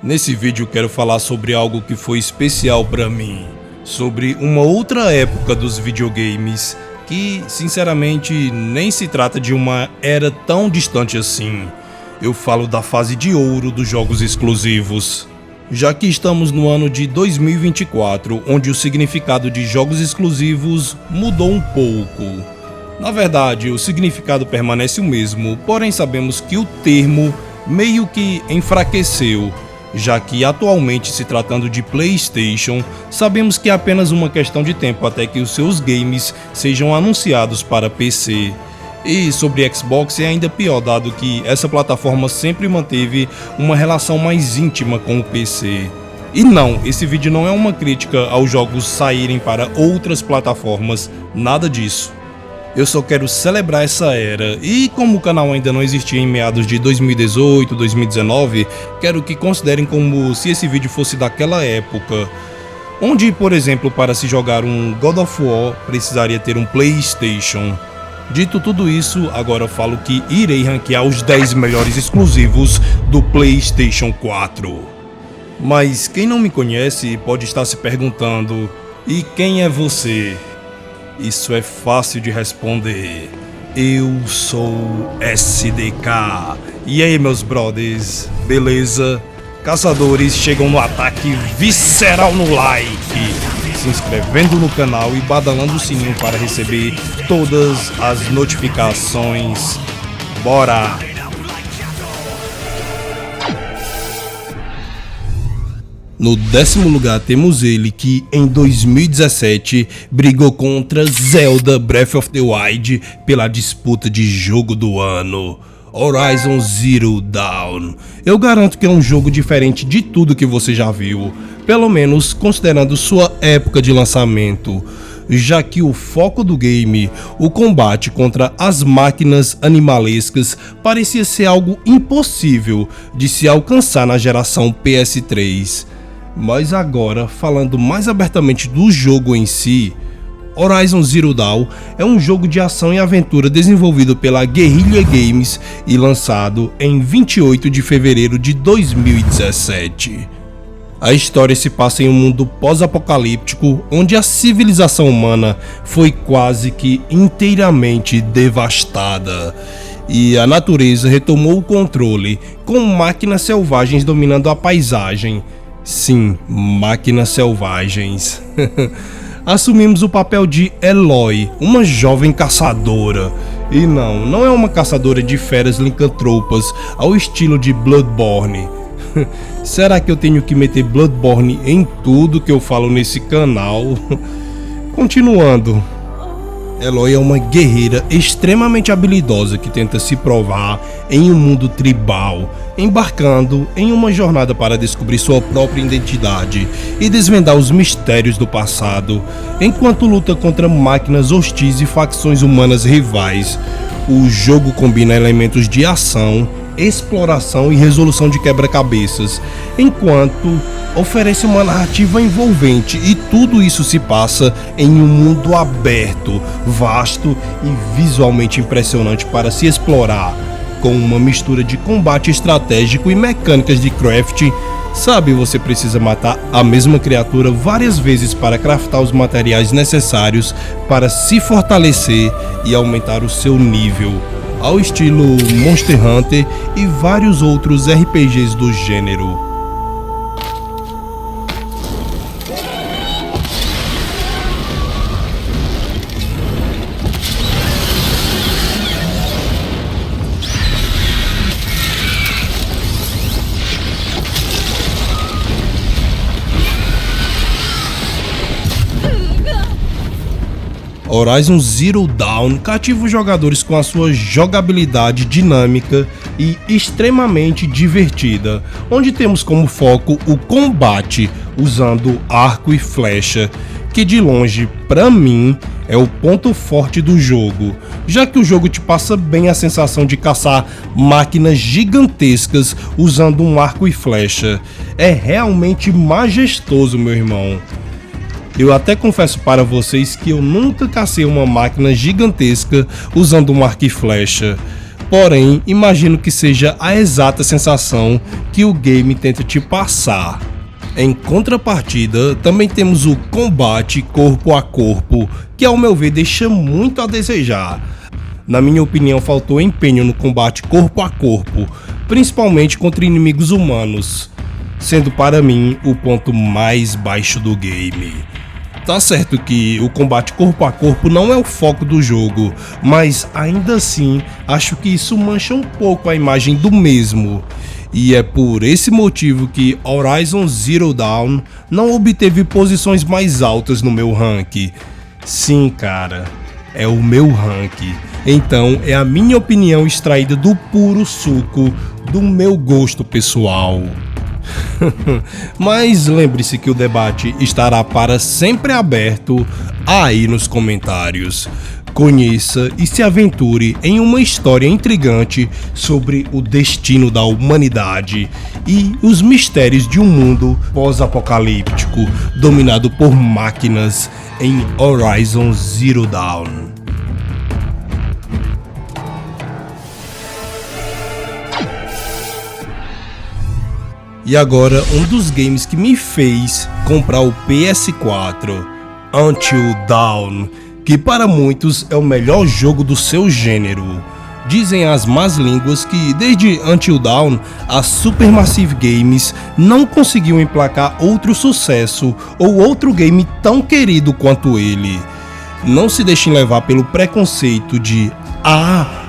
Nesse vídeo quero falar sobre algo que foi especial pra mim, sobre uma outra época dos videogames, que sinceramente nem se trata de uma era tão distante assim. Eu falo da fase de ouro dos jogos exclusivos. Já que estamos no ano de 2024, onde o significado de jogos exclusivos mudou um pouco. Na verdade, o significado permanece o mesmo, porém sabemos que o termo meio que enfraqueceu, já que atualmente, se tratando de PlayStation, sabemos que é apenas uma questão de tempo até que os seus games sejam anunciados para PC. E sobre Xbox é ainda pior, dado que essa plataforma sempre manteve uma relação mais íntima com o PC. E não, esse vídeo não é uma crítica aos jogos saírem para outras plataformas, nada disso. Eu só quero celebrar essa era, e como o canal ainda não existia em meados de 2018, 2019, quero que considerem como se esse vídeo fosse daquela época, onde, por exemplo, para se jogar um God of War, precisaria ter um PlayStation. Dito tudo isso, agora eu falo que irei ranquear os 10 melhores exclusivos do PlayStation 4. Mas quem não me conhece pode estar se perguntando, e quem é você? Isso é fácil de responder. Eu sou SDK. E aí, meus brothers, beleza? Caçadores chegam no ataque visceral no like, se inscrevendo no canal e badalando o sininho para receber todas as notificações. Bora! No 10º lugar temos ele que em 2017 brigou contra Zelda Breath of the Wild pela disputa de jogo do ano, Horizon Zero Dawn. Eu garanto que é um jogo diferente de tudo que você já viu, pelo menos considerando sua época de lançamento, já que o foco do game, o combate contra as máquinas animalescas, parecia ser algo impossível de se alcançar na geração PS3. Mas agora, falando mais abertamente do jogo em si, Horizon Zero Dawn é um jogo de ação e aventura desenvolvido pela Guerrilla Games e lançado em 28 de fevereiro de 2017. A história se passa em um mundo pós-apocalíptico onde a civilização humana foi quase que inteiramente devastada e a natureza retomou o controle, com máquinas selvagens dominando a paisagem. Sim, máquinas selvagens. Assumimos o papel de Eloy, uma jovem caçadora. E não é uma caçadora de feras licantropas ao estilo de Bloodborne. Será que eu tenho que meter Bloodborne em tudo que eu falo nesse canal? Continuando. Eloy é uma guerreira extremamente habilidosa que tenta se provar em um mundo tribal, embarcando em uma jornada para descobrir sua própria identidade e desvendar os mistérios do passado, enquanto luta contra máquinas hostis e facções humanas rivais. O jogo combina elementos de ação, exploração e resolução de quebra-cabeças, enquanto oferece uma narrativa envolvente, e tudo isso se passa em um mundo aberto, vasto e visualmente impressionante para se explorar, com uma mistura de combate estratégico e mecânicas de crafting. Sabe, você precisa matar a mesma criatura várias vezes para craftar os materiais necessários para se fortalecer e aumentar o seu nível, ao estilo Monster Hunter e vários outros RPGs do gênero. Horizon Zero Dawn cativa os jogadores com a sua jogabilidade dinâmica e extremamente divertida, onde temos como foco o combate usando arco e flecha, que de longe, pra mim, é o ponto forte do jogo, já que o jogo te passa bem a sensação de caçar máquinas gigantescas usando um arco e flecha. É realmente majestoso, meu irmão. Eu até confesso para vocês que eu nunca cacei uma máquina gigantesca usando um arco e flecha, Porém, imagino que seja a exata sensação que o game tenta te passar. Em contrapartida, também temos o combate corpo a corpo, que ao meu ver deixa muito a desejar. Na minha opinião, faltou empenho no combate corpo a corpo, principalmente contra inimigos humanos, sendo para mim o ponto mais baixo do game. Tá certo que o combate corpo a corpo não é o foco do jogo, mas ainda assim acho que isso mancha um pouco a imagem do mesmo. E é por esse motivo que Horizon Zero Dawn não obteve posições mais altas no meu ranking. Sim, cara, é o meu ranking. Então é a minha opinião extraída do puro suco do meu gosto pessoal. Mas lembre-se que o debate estará para sempre aberto aí nos comentários. Conheça e se aventure em uma história intrigante sobre o destino da humanidade e os mistérios de um mundo pós-apocalíptico dominado por máquinas em Horizon Zero Dawn. E agora, um dos games que me fez comprar o PS4, Until Dawn, que para muitos é o melhor jogo do seu gênero. Dizem as más línguas que desde Until Dawn, a Supermassive Games não conseguiu emplacar outro sucesso ou outro game tão querido quanto ele. Não se deixem levar pelo preconceito de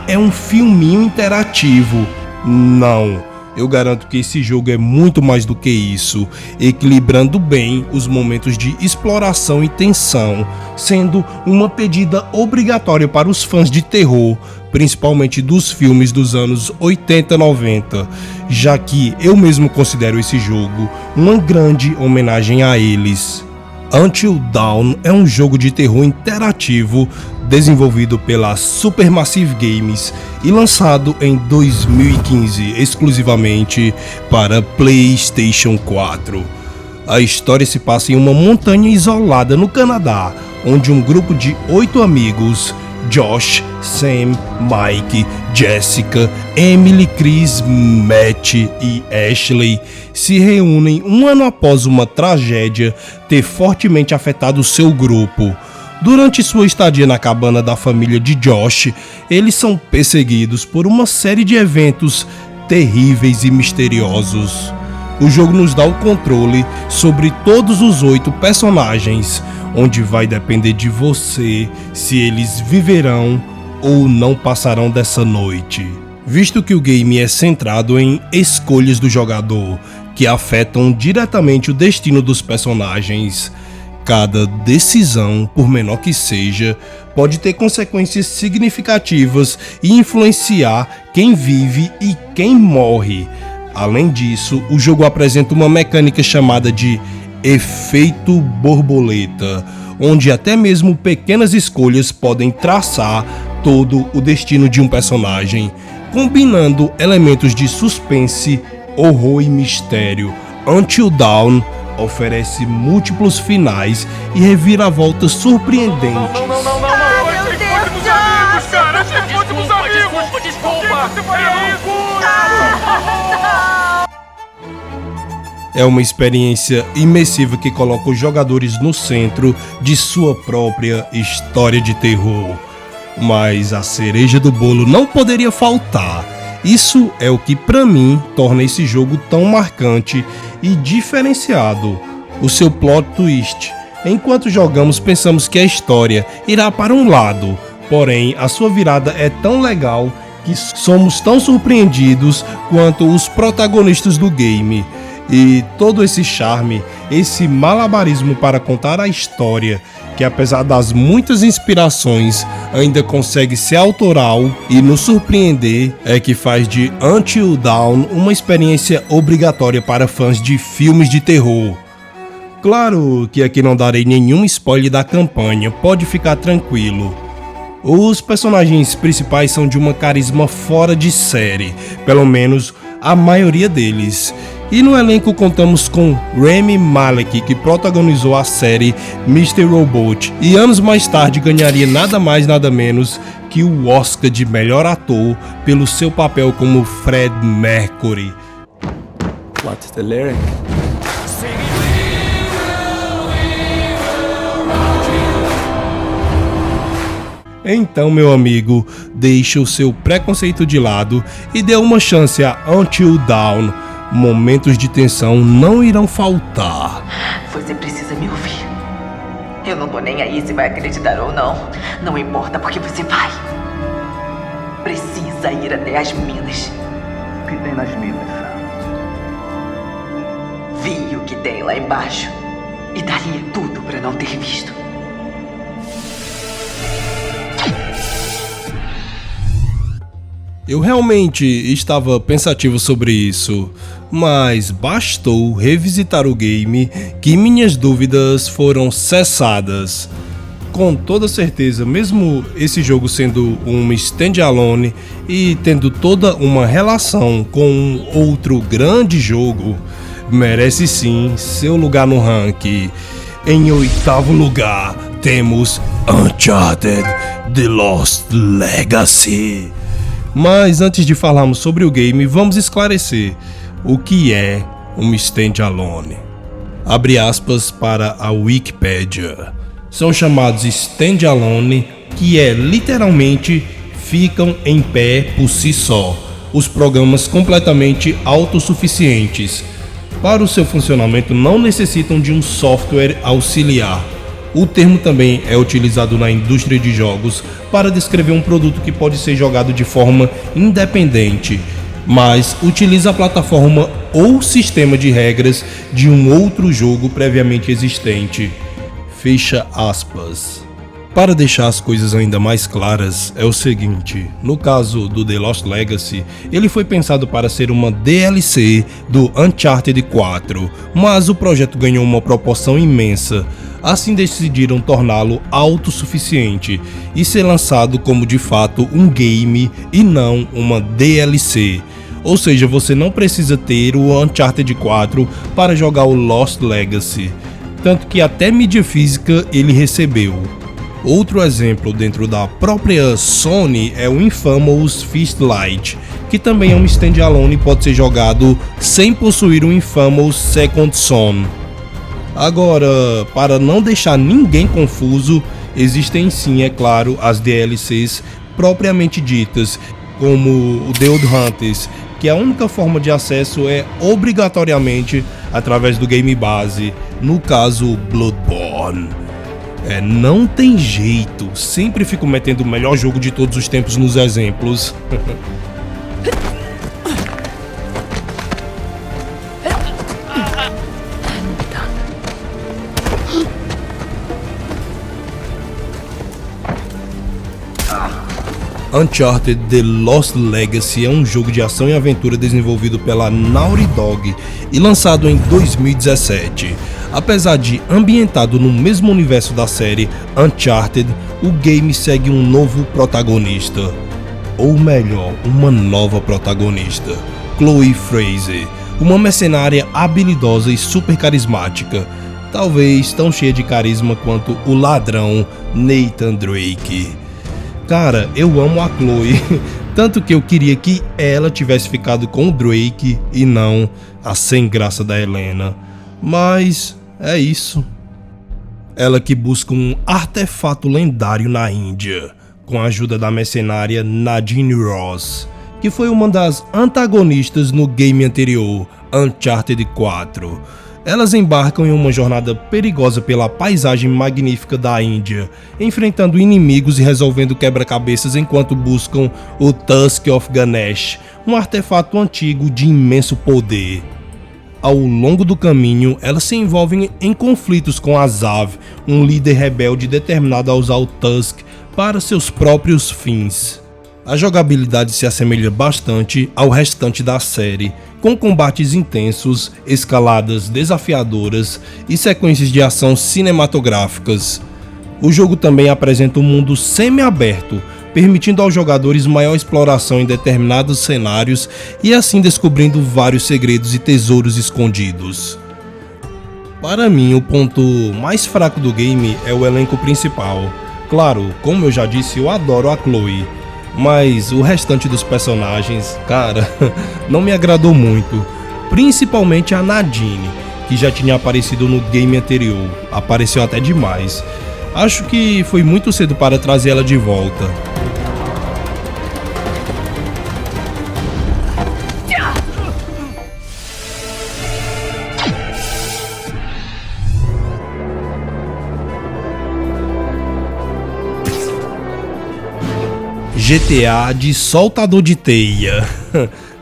é um filminho interativo. Não. Eu garanto que esse jogo é muito mais do que isso, equilibrando bem os momentos de exploração e tensão, sendo uma pedida obrigatória para os fãs de terror, principalmente dos filmes dos anos 80 e 90, já que eu mesmo considero esse jogo uma grande homenagem a eles. Until Dawn é um jogo de terror interativo desenvolvido pela Supermassive Games e lançado em 2015 exclusivamente para PlayStation 4. A história se passa em uma montanha isolada no Canadá, onde um grupo de 8 amigos, Josh, Sam, Mike, Jessica, Emily, Chris, Matt e Ashley, se reúnem um ano após uma tragédia ter fortemente afetado seu grupo. Durante sua estadia na cabana da família de Josh, eles são perseguidos por uma série de eventos terríveis e misteriosos. O jogo nos dá o controle sobre todos os 8 personagens, onde vai depender de você se eles viverão ou não passarão dessa noite. Visto que o game é centrado em escolhas do jogador, que afetam diretamente o destino dos personagens, cada decisão, por menor que seja, pode ter consequências significativas e influenciar quem vive e quem morre. Além disso, o jogo apresenta uma mecânica chamada de efeito borboleta, onde até mesmo pequenas escolhas podem traçar todo o destino de um personagem, combinando elementos de suspense, horror e mistério. Until Dawn oferece múltiplos finais e reviravoltas surpreendentes. Não, meu Deus, amigos, cara! Desculpa! Você faria isso? É uma experiência imersiva que coloca os jogadores no centro de sua própria história de terror. Mas a cereja do bolo não poderia faltar. Isso é o que pra mim torna esse jogo tão marcante e diferenciado. O seu plot twist. Enquanto jogamos, pensamos que a história irá para um lado, porém a sua virada é tão legal que somos tão surpreendidos quanto os protagonistas do game. E todo esse charme, esse malabarismo para contar a história, que apesar das muitas inspirações, ainda consegue ser autoral e nos surpreender, é que faz de Until Dawn uma experiência obrigatória para fãs de filmes de terror. Claro que aqui não darei nenhum spoiler da campanha, pode ficar tranquilo. Os personagens principais são de uma carisma fora de série, pelo menos a maioria deles. E no elenco contamos com Rami Malek, que protagonizou a série Mr. Robot, e anos mais tarde ganharia nada mais nada menos que o Oscar de melhor ator pelo seu papel como Fred Mercury. What's the lyric? Então, meu amigo, deixe o seu preconceito de lado e dê uma chance a Until Dawn. Momentos de tensão não irão faltar. Você precisa me ouvir. Eu não tô nem aí se vai acreditar ou não. Não importa porque você vai. Precisa ir até as minas. O que tem nas minas? Vi o que tem lá embaixo. E daria tudo pra não ter visto. Eu realmente estava pensativo sobre isso, mas bastou revisitar o game que minhas dúvidas foram cessadas. Com toda certeza, mesmo esse jogo sendo um standalone e tendo toda uma relação com um outro grande jogo, merece sim seu lugar no ranking. Em 8º lugar, temos Uncharted: The Lost Legacy. Mas antes de falarmos sobre o game, vamos esclarecer o que é um standalone. Abre aspas para a Wikipedia. São chamados standalone, que literalmente ficam em pé por si só. Os programas completamente autossuficientes. Para o seu funcionamento não necessitam de um software auxiliar. O termo também é utilizado na indústria de jogos para descrever um produto que pode ser jogado de forma independente, mas utiliza a plataforma ou sistema de regras de um outro jogo previamente existente. Fecha aspas. Para deixar as coisas ainda mais claras, é o seguinte: no caso do The Lost Legacy, ele foi pensado para ser uma DLC do Uncharted 4, mas o projeto ganhou uma proporção imensa, assim decidiram torná-lo autossuficiente e ser lançado como de fato um game e não uma DLC. Ou seja, você não precisa ter o Uncharted 4 para jogar o Lost Legacy, tanto que até mídia física ele recebeu. Outro exemplo dentro da própria Sony é o Infamous Firelight, que também é um standalone e pode ser jogado sem possuir o Infamous Second Son. Agora, para não deixar ninguém confuso, existem sim, é claro, as DLCs propriamente ditas, como o The Old Hunters, que a única forma de acesso é obrigatoriamente através do game base, no caso Bloodborne. Não tem jeito, sempre fico metendo o melhor jogo de todos os tempos nos exemplos. Uncharted: The Lost Legacy é um jogo de ação e aventura desenvolvido pela Naughty Dog e lançado em 2017. Apesar de ambientado no mesmo universo da série Uncharted, o game segue um novo protagonista. Ou melhor, uma nova protagonista, Chloe Frazer, uma mercenária habilidosa e super carismática, talvez tão cheia de carisma quanto o ladrão Nathan Drake. Cara, eu amo a Chloe, tanto que eu queria que ela tivesse ficado com o Drake e não a sem graça da Helena. Mas é isso. Ela que busca um artefato lendário na Índia, com a ajuda da mercenária Nadine Ross, que foi uma das antagonistas no game anterior, Uncharted 4. Elas embarcam em uma jornada perigosa pela paisagem magnífica da Índia, enfrentando inimigos e resolvendo quebra-cabeças enquanto buscam o Tusk of Ganesh, um artefato antigo de imenso poder. Ao longo do caminho, elas se envolvem em conflitos com Azav, um líder rebelde determinado a usar o Tusk para seus próprios fins. A jogabilidade se assemelha bastante ao restante da série, com combates intensos, escaladas desafiadoras e sequências de ação cinematográficas. O jogo também apresenta um mundo semi-aberto, permitindo aos jogadores maior exploração em determinados cenários e assim descobrindo vários segredos e tesouros escondidos. Para mim, o ponto mais fraco do game é o elenco principal. Claro, como eu já disse, eu adoro a Chloe, mas o restante dos personagens, cara, não me agradou muito. Principalmente a Nadine, que já tinha aparecido no game anterior, apareceu até demais. Acho que foi muito cedo para trazer ela de volta. GTA de soltador de teia.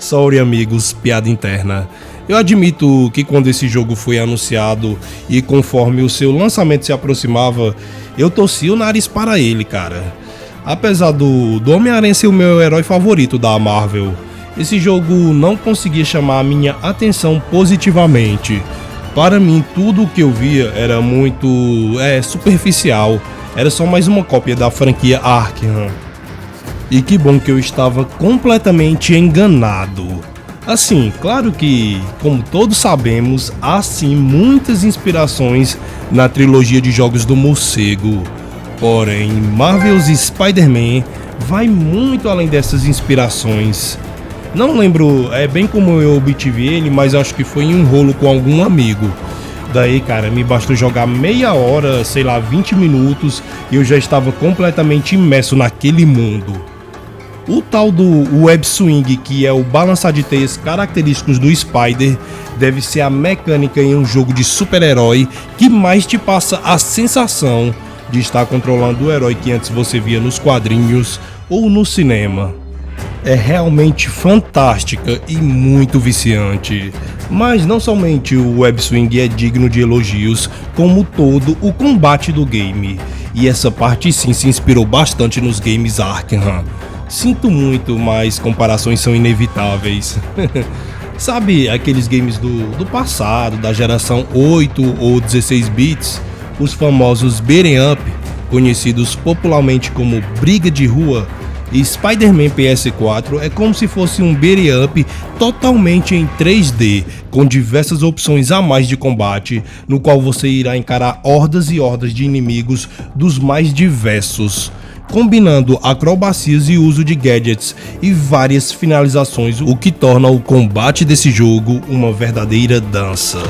Sorry amigos, piada interna. Eu admito que quando esse jogo foi anunciado e conforme o seu lançamento se aproximava, eu torci o nariz para ele, cara. Apesar do Homem-Aranha ser o meu herói favorito da Marvel, esse jogo não conseguia chamar a minha atenção positivamente. Para mim, tudo o que eu via era muito superficial, era só mais uma cópia da franquia Arkham. E que bom que eu estava completamente enganado. Assim, claro que, como todos sabemos, há sim muitas inspirações na trilogia de jogos do morcego. Porém, Marvel's Spider-Man vai muito além dessas inspirações. Não lembro bem como eu obtive ele, mas acho que foi em um rolo com algum amigo. Daí, cara, me bastou jogar meia hora, sei lá, 20 minutos, e eu já estava completamente imerso naquele mundo. O tal do web swing, que é o balançar de teias característicos do Spider, deve ser a mecânica em um jogo de super-herói que mais te passa a sensação de estar controlando o herói que antes você via nos quadrinhos ou no cinema. É realmente fantástica e muito viciante. Mas não somente o web swing é digno de elogios, como todo o combate do game. E essa parte sim se inspirou bastante nos games Arkham. Sinto muito, mas comparações são inevitáveis. Sabe aqueles games do passado, da geração 8 ou 16 bits? Os famosos beat'em up, conhecidos popularmente como briga de rua? E Spider-Man PS4 é como se fosse um beat'em up totalmente em 3D, com diversas opções a mais de combate, no qual você irá encarar hordas e hordas de inimigos dos mais diversos, combinando acrobacias e uso de gadgets e várias finalizações, o que torna o combate desse jogo uma verdadeira dança.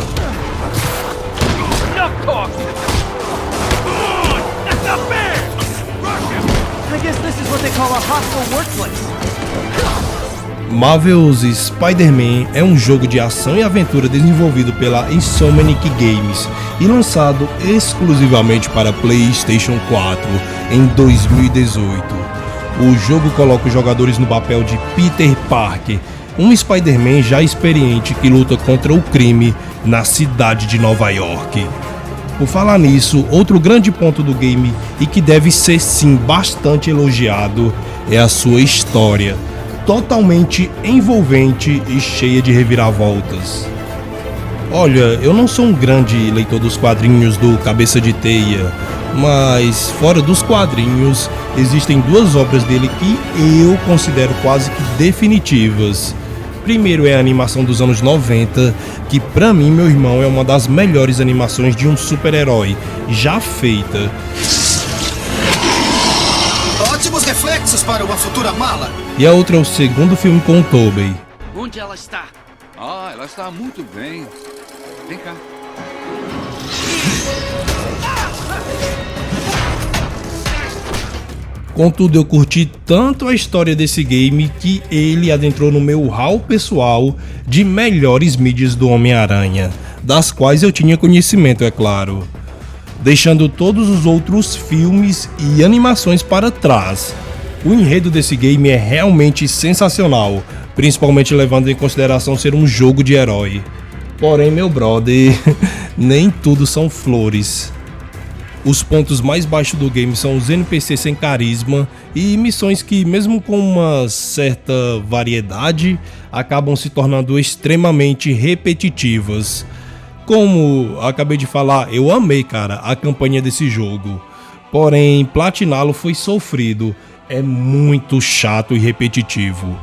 Marvel's Spider-Man é um jogo de ação e aventura desenvolvido pela Insomniac Games e lançado exclusivamente para PlayStation 4 em 2018. O jogo coloca os jogadores no papel de Peter Parker, um Spider-Man já experiente que luta contra o crime na cidade de Nova York. Por falar nisso, outro grande ponto do game e que deve ser sim bastante elogiado é a sua história, totalmente envolvente e cheia de reviravoltas. Olha, eu não sou um grande leitor dos quadrinhos do Cabeça de Teia, mas fora dos quadrinhos, existem duas obras dele que eu considero quase que definitivas. Primeiro é a animação dos anos 90, que pra mim, meu irmão, é uma das melhores animações de um super-herói já feita. Ótimos reflexos para uma futura mala. E a outra é o segundo filme com o Tobey. Onde ela está? Ah, ela está muito bem. Vem cá. Contudo, eu curti tanto a história desse game que ele adentrou no meu hall pessoal de melhores mídias do Homem-Aranha, das quais eu tinha conhecimento, é claro, deixando todos os outros filmes e animações para trás. O enredo desse game é realmente sensacional, principalmente levando em consideração ser um jogo de herói. Porém, meu brother, nem tudo são flores. Os pontos mais baixos do game são os NPCs sem carisma e missões que, mesmo com uma certa variedade, acabam se tornando extremamente repetitivas. Como acabei de falar, eu amei, cara, a campanha desse jogo. Porém, platiná-lo foi sofrido, é muito chato e repetitivo.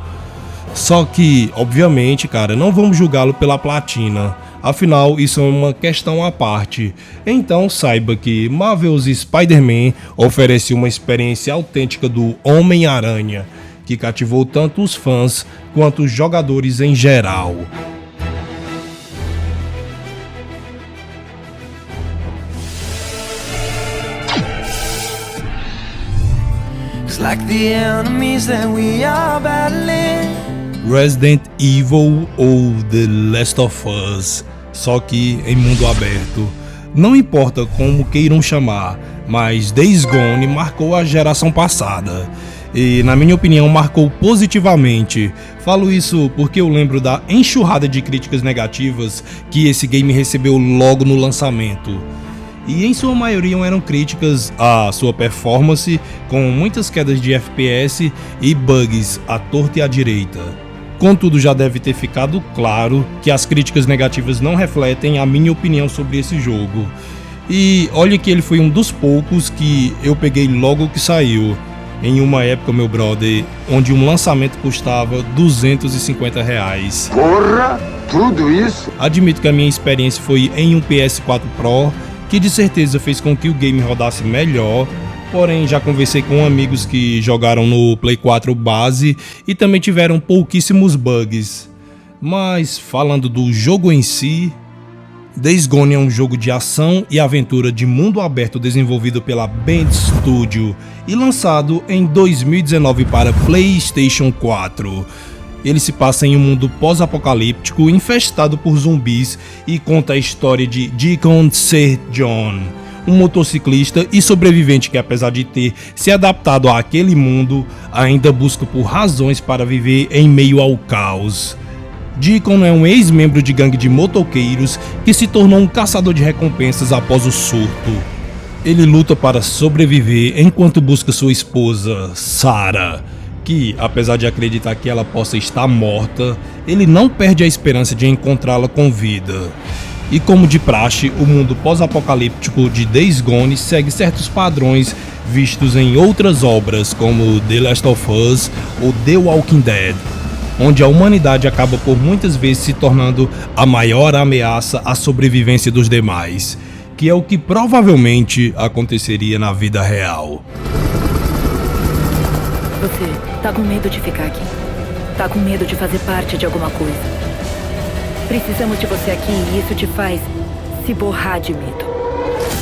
Só que, obviamente, cara, não vamos julgá-lo pela platina. Afinal, isso é uma questão à parte. Então saiba que Marvel's Spider-Man oferece uma experiência autêntica do Homem-Aranha, que cativou tanto os fãs quanto os jogadores em geral. Like the enemies that we are battling. Resident Evil ou The Last of Us, só que em mundo aberto. Não importa como queiram chamar, mas Days Gone marcou a geração passada. E, na minha opinião, marcou positivamente. Falo isso porque eu lembro da enxurrada de críticas negativas que esse game recebeu logo no lançamento. E em sua maioria eram críticas à sua performance, com muitas quedas de FPS e bugs à torta e à direita. Contudo, já deve ter ficado claro que as críticas negativas não refletem a minha opinião sobre esse jogo. E olha que ele foi um dos poucos que eu peguei logo que saiu, em uma época, meu brother, onde um lançamento custava R$250. Porra, tudo isso? Admito que a minha experiência foi em um PS4 Pro, que de certeza fez com que o game rodasse melhor, porém já conversei com amigos que jogaram no Play 4 base e também tiveram pouquíssimos bugs. Mas falando do jogo em si, Days Gone é um jogo de ação e aventura de mundo aberto desenvolvido pela Bend Studio e lançado em 2019 para PlayStation 4. Ele se passa em um mundo pós-apocalíptico infestado por zumbis e conta a história de Deacon St. John, um motociclista e sobrevivente que, apesar de ter se adaptado àquele mundo, ainda busca por razões para viver em meio ao caos. Deacon é um ex-membro de gangue de motoqueiros que se tornou um caçador de recompensas após o surto. Ele luta para sobreviver enquanto busca sua esposa, Sarah, que, apesar de acreditar que ela possa estar morta, ele não perde a esperança de encontrá-la com vida. E como de praxe, o mundo pós-apocalíptico de Days Gone segue certos padrões vistos em outras obras como The Last of Us ou The Walking Dead, onde a humanidade acaba por muitas vezes se tornando a maior ameaça à sobrevivência dos demais, que é o que provavelmente aconteceria na vida real. Você tá com medo de ficar aqui? Tá com medo de fazer parte de alguma coisa? Precisamos de você aqui e isso te faz se borrar de medo.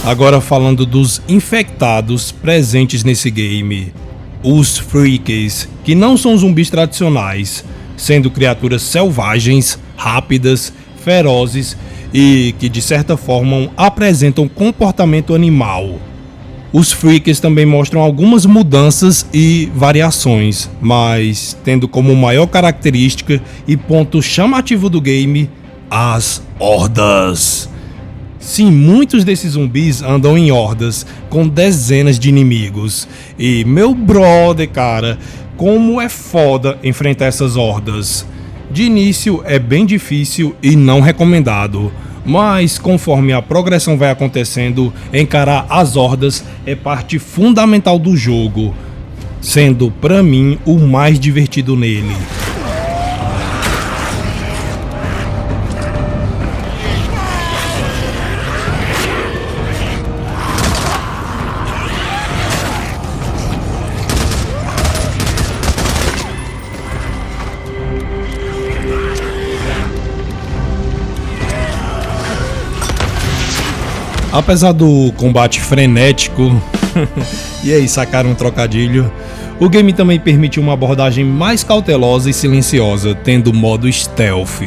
Agora falando dos infectados presentes nesse game. Os Freaks, que não são zumbis tradicionais, sendo criaturas selvagens, rápidas, ferozes e que de certa forma apresentam comportamento animal. Os Freaks também mostram algumas mudanças e variações, mas tendo como maior característica e ponto chamativo do game, as hordas. Sim, muitos desses zumbis andam em hordas, com dezenas de inimigos. E meu brother, cara, como é foda enfrentar essas hordas. De início é bem difícil e não recomendado, mas conforme a progressão vai acontecendo, encarar as hordas é parte fundamental do jogo, sendo pra mim o mais divertido nele. Apesar do combate frenético, e aí sacaram um trocadilho, o game também permite uma abordagem mais cautelosa e silenciosa, tendo modo stealth.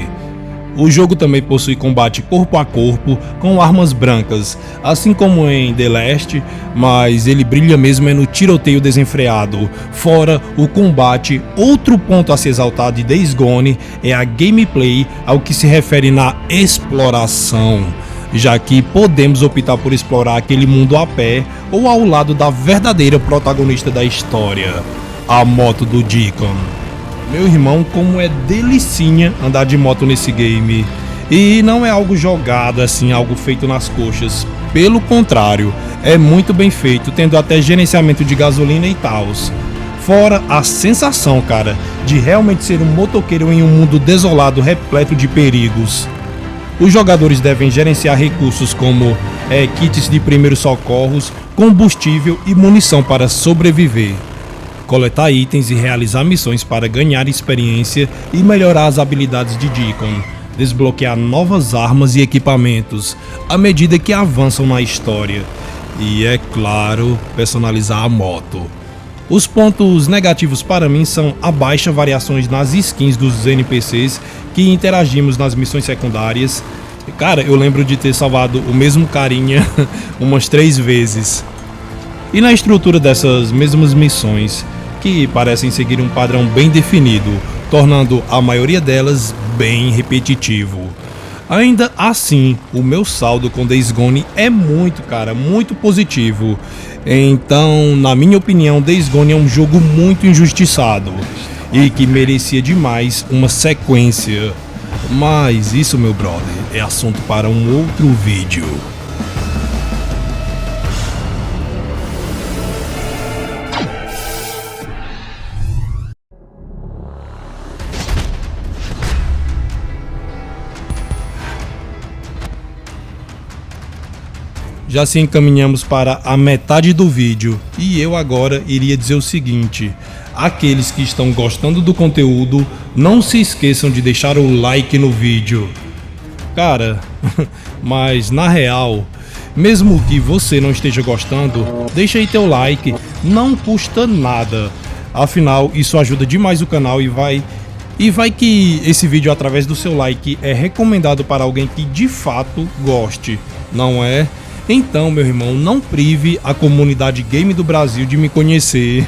O jogo também possui combate corpo a corpo com armas brancas, assim como em The Last, mas ele brilha mesmo no tiroteio desenfreado. Fora o combate, outro ponto a se exaltar de Days Gone é a gameplay ao que se refere na exploração, já que podemos optar por explorar aquele mundo a pé ou ao lado da verdadeira protagonista da história, a moto do Deacon. Meu irmão, como é delicinha andar de moto nesse game. E não é algo jogado assim, algo feito nas coxas. Pelo contrário, é muito bem feito, tendo até gerenciamento de gasolina e tals. Fora a sensação, cara, de realmente ser um motoqueiro em um mundo desolado, repleto de perigos. Os jogadores devem gerenciar recursos como kits de primeiros socorros, combustível e munição para sobreviver. Coletar itens e realizar missões para ganhar experiência e melhorar as habilidades de Deacon. Desbloquear novas armas e equipamentos à medida que avançam na história. E, é claro, personalizar a moto. Os pontos negativos para mim são a baixa variações nas skins dos NPCs que interagimos nas missões secundárias. Cara, eu lembro de ter salvado o mesmo carinha umas 3 vezes. E na estrutura dessas mesmas missões, que parecem seguir um padrão bem definido, tornando a maioria delas bem repetitivo. Ainda assim, o meu saldo com Days Gone é muito positivo. Então, na minha opinião, Days Gone é um jogo muito injustiçado e que merecia demais uma sequência. Mas isso, meu brother, é assunto para um outro vídeo. Já se encaminhamos para a metade do vídeo e eu agora iria dizer o seguinte: aqueles que estão gostando do conteúdo, não se esqueçam de deixar o like no vídeo. Cara, mas na real, mesmo que você não esteja gostando, deixa aí teu like, não custa nada. Afinal, isso ajuda demais o canal e vai que esse vídeo, através do seu like, é recomendado para alguém que de fato goste, não é? Então, meu irmão, não prive a comunidade game do Brasil de me conhecer.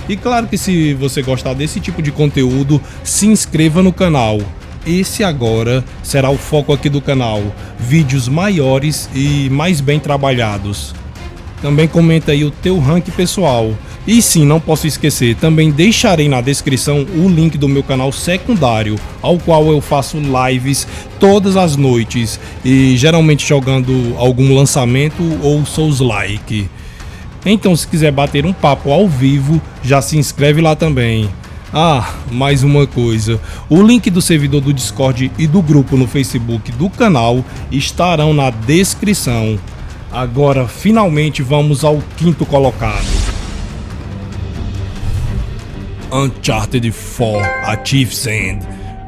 E claro que se você gostar desse tipo de conteúdo, se inscreva no canal. Esse agora será o foco aqui do canal, vídeos maiores e mais bem trabalhados. Também comenta aí o teu rank pessoal. E sim, não posso esquecer, também deixarei na descrição o link do meu canal secundário, ao qual eu faço lives todas as noites e geralmente jogando algum lançamento ou Souls-like. Então, se quiser bater um papo ao vivo, já se inscreve lá também. Ah, mais uma coisa, o link do servidor do Discord e do grupo no Facebook do canal estarão na descrição. Agora, finalmente, vamos ao quinto colocado. Uncharted 4: A Thief's End.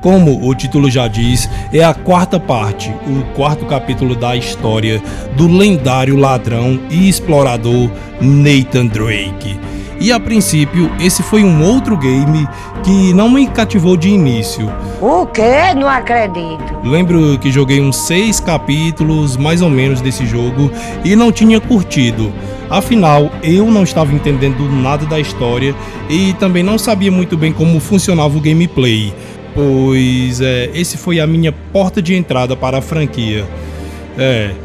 Como o título já diz, é a quarta parte, o quarto capítulo da história do lendário ladrão e explorador Nathan Drake. E a princípio, esse foi um outro game que não me cativou de início. O quê? Não acredito. Lembro que joguei uns 6 capítulos, mais ou menos, desse jogo e não tinha curtido. Afinal, eu não estava entendendo nada da história e também não sabia muito bem como funcionava o gameplay, pois esse foi a minha porta de entrada para a franquia.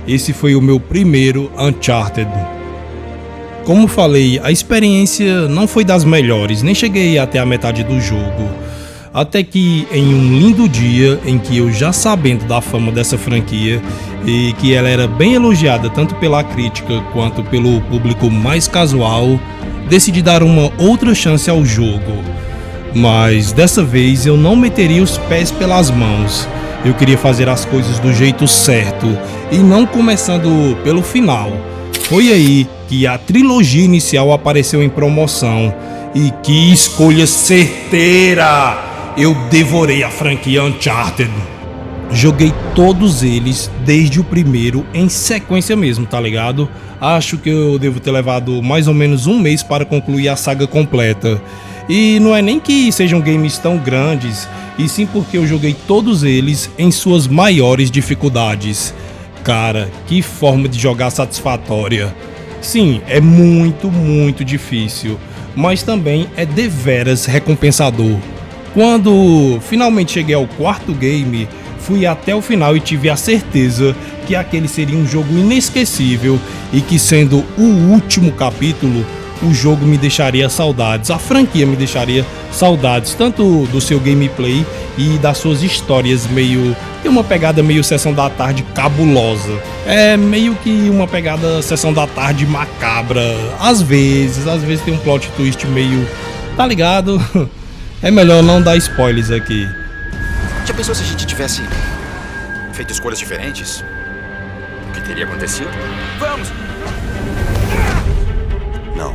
Esse foi o meu primeiro Uncharted. Como falei, a experiência não foi das melhores, nem cheguei até a metade do jogo. Até que em um lindo dia em que eu, já sabendo da fama dessa franquia e que ela era bem elogiada tanto pela crítica quanto pelo público mais casual, decidi dar uma outra chance ao jogo. Mas dessa vez eu não meteria os pés pelas mãos. Eu queria fazer as coisas do jeito certo e não começando pelo final. Foi aí que a trilogia inicial apareceu em promoção. E que escolha certeira! Eu devorei a franquia Uncharted. Joguei todos eles, desde o primeiro, em sequência mesmo, tá ligado? Acho que eu devo ter levado mais ou menos um mês para concluir a saga completa. E não é nem que sejam games tão grandes, e sim porque eu joguei todos eles em suas maiores dificuldades. Cara, que forma de jogar satisfatória. Sim, é muito difícil, mas também é deveras recompensador. Quando finalmente cheguei ao quarto game, fui até o final e tive a certeza que aquele seria um jogo inesquecível e que, sendo o último capítulo, o jogo me deixaria saudades, a franquia me deixaria saudades, tanto do seu gameplay e das suas histórias tem uma pegada meio Sessão da Tarde cabulosa. É meio que uma pegada Sessão da Tarde macabra. Às vezes tem um plot twist meio... tá ligado? É melhor não dar spoilers aqui. Já pensou se a gente tivesse feito escolhas diferentes, o que teria acontecido? Vamos! Não.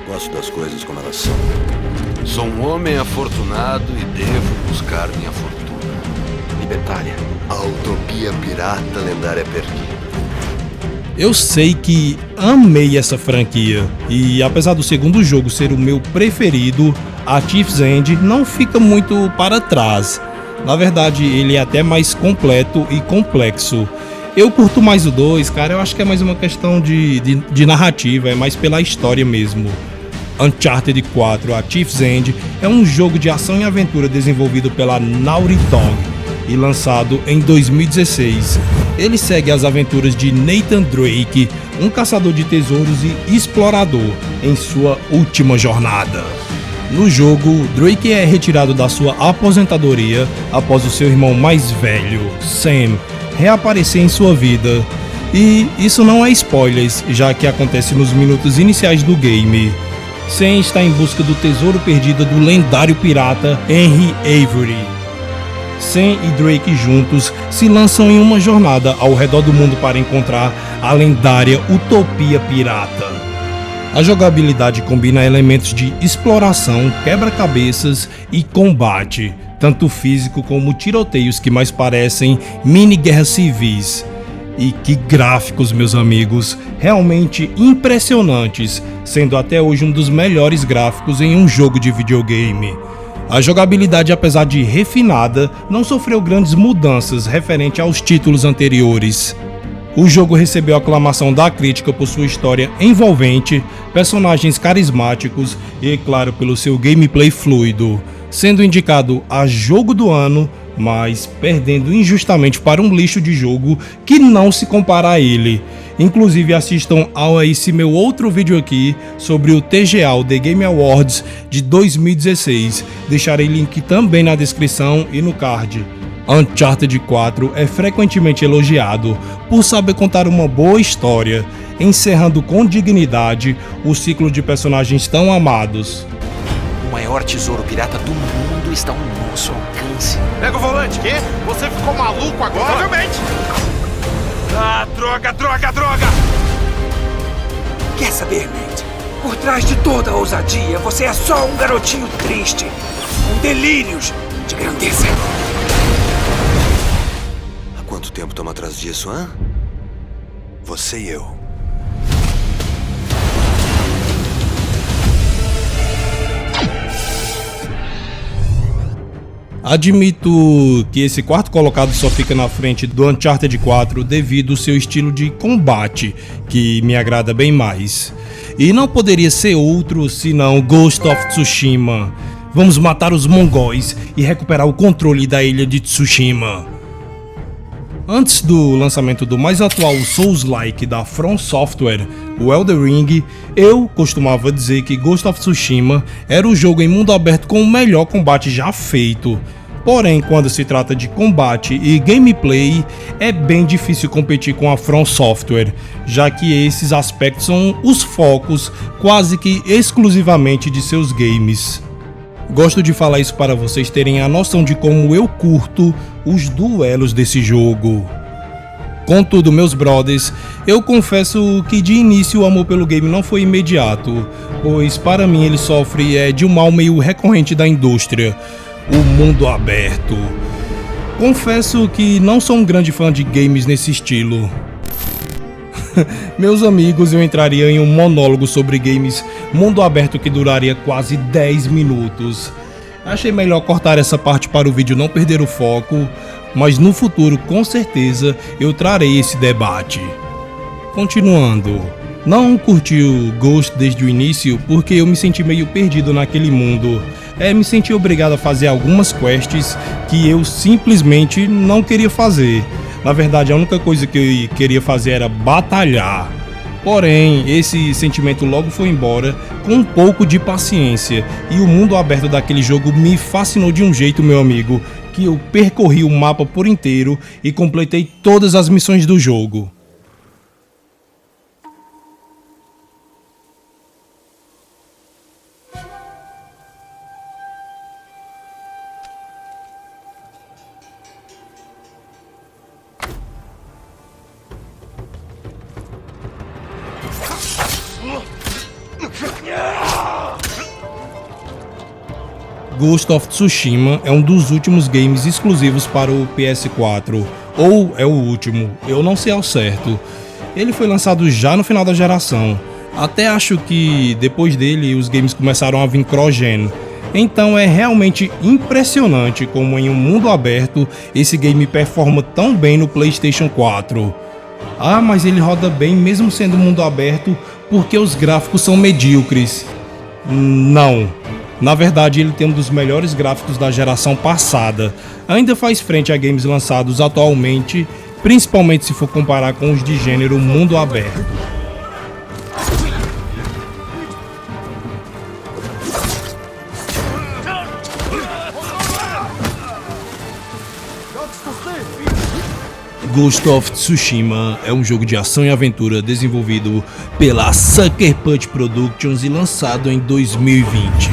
Gosto das coisas como elas são. Sou um homem afortunado e devo buscar minha fortuna. Libertária. A utopia pirata lendária perdida. Eu sei que amei essa franquia, e apesar do segundo jogo ser o meu preferido, a Thief's End não fica muito para trás. Na verdade, ele é até mais completo e complexo. Eu curto mais o 2, cara, eu acho que é mais uma questão de narrativa, é mais pela história mesmo. Uncharted 4, a Thief's End, é um jogo de ação e aventura desenvolvido pela Naughty Dog e lançado em 2016. Ele segue as aventuras de Nathan Drake, um caçador de tesouros e explorador, em sua última jornada. No jogo, Drake é retirado da sua aposentadoria após o seu irmão mais velho, Sam, reaparecer em sua vida. E isso não é spoilers, já que acontece nos minutos iniciais do game. Sam está em busca do tesouro perdido do lendário pirata Henry Avery. Sam e Drake juntos se lançam em uma jornada ao redor do mundo para encontrar a lendária Utopia Pirata. A jogabilidade combina elementos de exploração, quebra-cabeças e combate, tanto físico como tiroteios que mais parecem mini-guerras civis. E que gráficos, meus amigos, realmente impressionantes, sendo até hoje um dos melhores gráficos em um jogo de videogame. A jogabilidade, apesar de refinada, não sofreu grandes mudanças referente aos títulos anteriores. O jogo recebeu a aclamação da crítica por sua história envolvente, personagens carismáticos e, claro, pelo seu gameplay fluido, sendo indicado a jogo do ano, mas perdendo injustamente para um lixo de jogo que não se compara a ele. Inclusive assistam a esse meu outro vídeo aqui sobre o TGA, o The Game Awards de 2016. Deixarei link também na descrição e no card. Uncharted 4 é frequentemente elogiado por saber contar uma boa história, encerrando com dignidade o ciclo de personagens tão amados. O maior tesouro pirata do mundo está ao nosso alcance. Pega o volante. Quê? Você ficou maluco agora? Provavelmente. Ah, droga, droga, droga! Quer saber, Nate? Por trás de toda a ousadia, você é só um garotinho triste. Com delírios de grandeza. Há quanto tempo estamos atrás disso, hã? Você e eu. Admito que esse quarto colocado só fica na frente do Uncharted 4 devido ao seu estilo de combate, que me agrada bem mais. E não poderia ser outro senão Ghost of Tsushima. Vamos matar os mongóis e recuperar o controle da ilha de Tsushima. Antes do lançamento do mais atual Souls-like da From Software, o Elden Ring, eu costumava dizer que Ghost of Tsushima era o jogo em mundo aberto com o melhor combate já feito. Porém, quando se trata de combate e gameplay, é bem difícil competir com a From Software, já que esses aspectos são os focos quase que exclusivamente de seus games. Gosto de falar isso para vocês terem a noção de como eu curto os duelos desse jogo. Contudo, meus brothers, eu confesso que de início o amor pelo game não foi imediato, pois para mim ele sofre de um mal meio recorrente da indústria, o mundo aberto. Confesso que não sou um grande fã de games nesse estilo. Meus amigos, eu entraria em um monólogo sobre games mundo aberto que duraria quase 10 minutos. Achei melhor cortar essa parte para o vídeo não perder o foco, mas no futuro com certeza eu trarei esse debate. Continuando, não curti o Ghost desde o início porque eu me senti meio perdido naquele mundo. Me senti obrigado a fazer algumas quests que eu simplesmente não queria fazer. Na verdade, a única coisa que eu queria fazer era batalhar. Porém, esse sentimento logo foi embora com um pouco de paciência. E o mundo aberto daquele jogo me fascinou de um jeito, meu amigo, que eu percorri o mapa por inteiro e completei todas as missões do jogo. Ghost of Tsushima é um dos últimos games exclusivos para o PS4, ou é o último, eu não sei ao certo. Ele foi lançado já no final da geração, até acho que depois dele os games começaram a vir cross-gen. Então é realmente impressionante como em um mundo aberto esse game performa tão bem no PlayStation 4. Ah, mas ele roda bem mesmo sendo mundo aberto porque os gráficos são medíocres. Não. Na verdade, ele tem um dos melhores gráficos da geração passada. Ainda faz frente a games lançados atualmente, principalmente se for comparar com os de gênero mundo aberto. Ghost of Tsushima é um jogo de ação e aventura desenvolvido pela Sucker Punch Productions e lançado em 2020.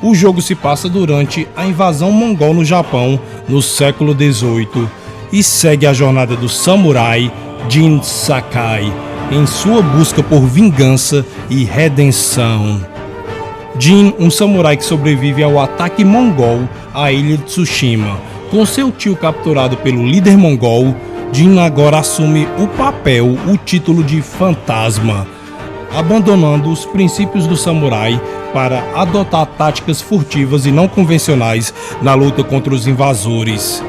O jogo se passa durante a invasão mongol no Japão no século XVIII e segue a jornada do samurai Jin Sakai em sua busca por vingança e redenção. Jin, um samurai que sobrevive ao ataque mongol à ilha de Tsushima. Com seu tio capturado pelo líder mongol, Jin agora assume o título de fantasma, abandonando os princípios do samurai para adotar táticas furtivas e não convencionais na luta contra os invasores.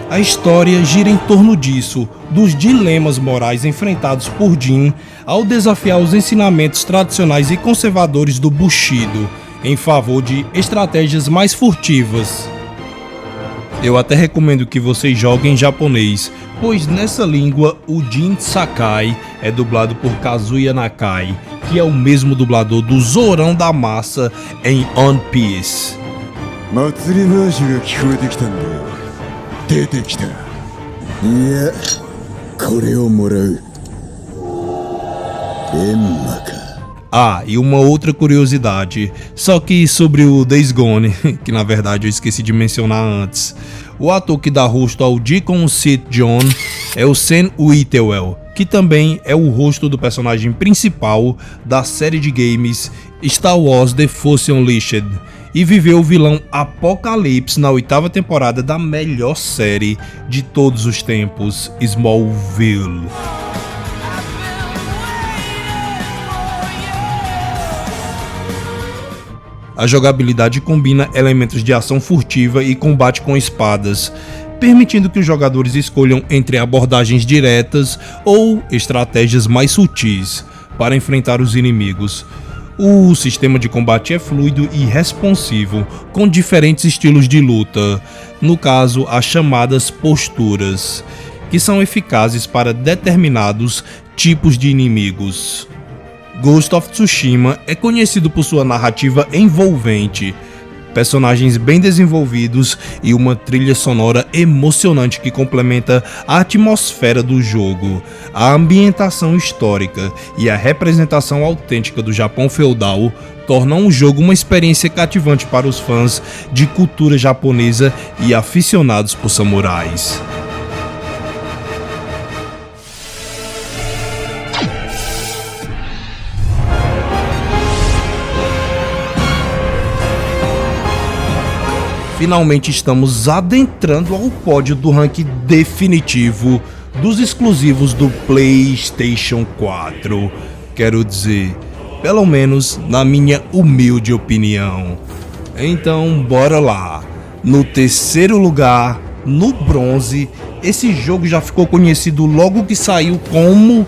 A história gira em torno disso, dos dilemas morais enfrentados por Jin ao desafiar os ensinamentos tradicionais e conservadores do Bushido, em favor de estratégias mais furtivas. Eu até recomendo que vocês joguem em japonês, pois nessa língua o Jin Sakai é dublado por Kazuya Nakai, que é o mesmo dublador do Zorão da Massa em One Piece. Ah, e uma outra curiosidade, só que sobre o Days Gone, que na verdade eu esqueci de mencionar antes. O ator que dá rosto ao Deacon St. John é o Sam Witwer, que também é o rosto do personagem principal da série de games Star Wars The Force Unleashed, e viveu o vilão Apocalipse na 8ª temporada da melhor série de todos os tempos, Smallville. A jogabilidade combina elementos de ação furtiva e combate com espadas, permitindo que os jogadores escolham entre abordagens diretas ou estratégias mais sutis para enfrentar os inimigos. O sistema de combate é fluido e responsivo, com diferentes estilos de luta, no caso as chamadas posturas, que são eficazes para determinados tipos de inimigos. Ghost of Tsushima é conhecido por sua narrativa envolvente, personagens bem desenvolvidos e uma trilha sonora emocionante que complementa a atmosfera do jogo. A ambientação histórica e a representação autêntica do Japão feudal tornam o jogo uma experiência cativante para os fãs de cultura japonesa e aficionados por samurais. Finalmente estamos adentrando ao pódio do ranking definitivo dos exclusivos do PlayStation 4. Quero dizer, pelo menos na minha humilde opinião. Então, bora lá. No terceiro lugar, no bronze, esse jogo já ficou conhecido logo que saiu como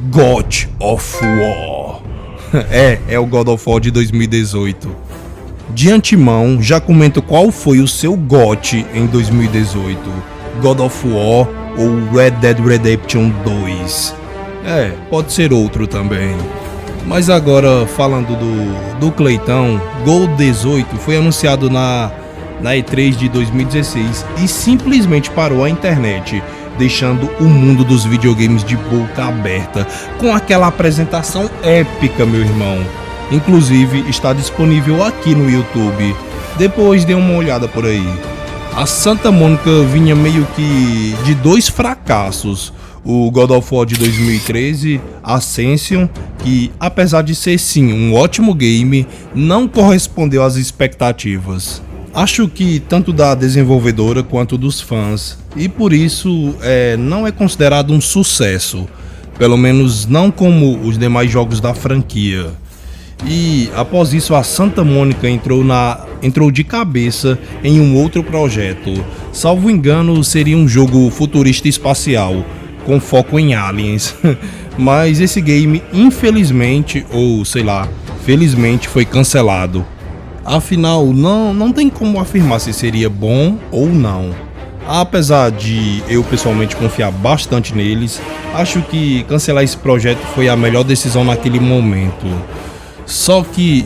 God of War. É o God of War de 2018. De antemão, já comento qual foi o seu GOT em 2018, God of War ou Red Dead Redemption 2. Pode ser outro também. Mas agora, falando do Cleitão, Gol 18 foi anunciado na E3 de 2016 e simplesmente parou a internet, deixando o mundo dos videogames de boca aberta, com aquela apresentação épica, meu irmão. Inclusive está disponível aqui no YouTube, depois dê uma olhada por aí. A Santa Mônica vinha meio que de dois fracassos, o God of War de 2013, Ascension, que apesar de ser sim um ótimo game, não correspondeu às expectativas. Acho que tanto da desenvolvedora quanto dos fãs, e por isso não é considerado um sucesso, pelo menos não como os demais jogos da franquia. E após isso a Santa Mônica entrou de cabeça em um outro projeto. Salvo engano, seria um jogo futurista espacial, com foco em aliens. Mas esse game, infelizmente, ou sei lá, felizmente foi cancelado. Afinal, não tem como afirmar se seria bom ou não. Apesar de eu pessoalmente confiar bastante neles, acho que cancelar esse projeto foi a melhor decisão naquele momento. Só que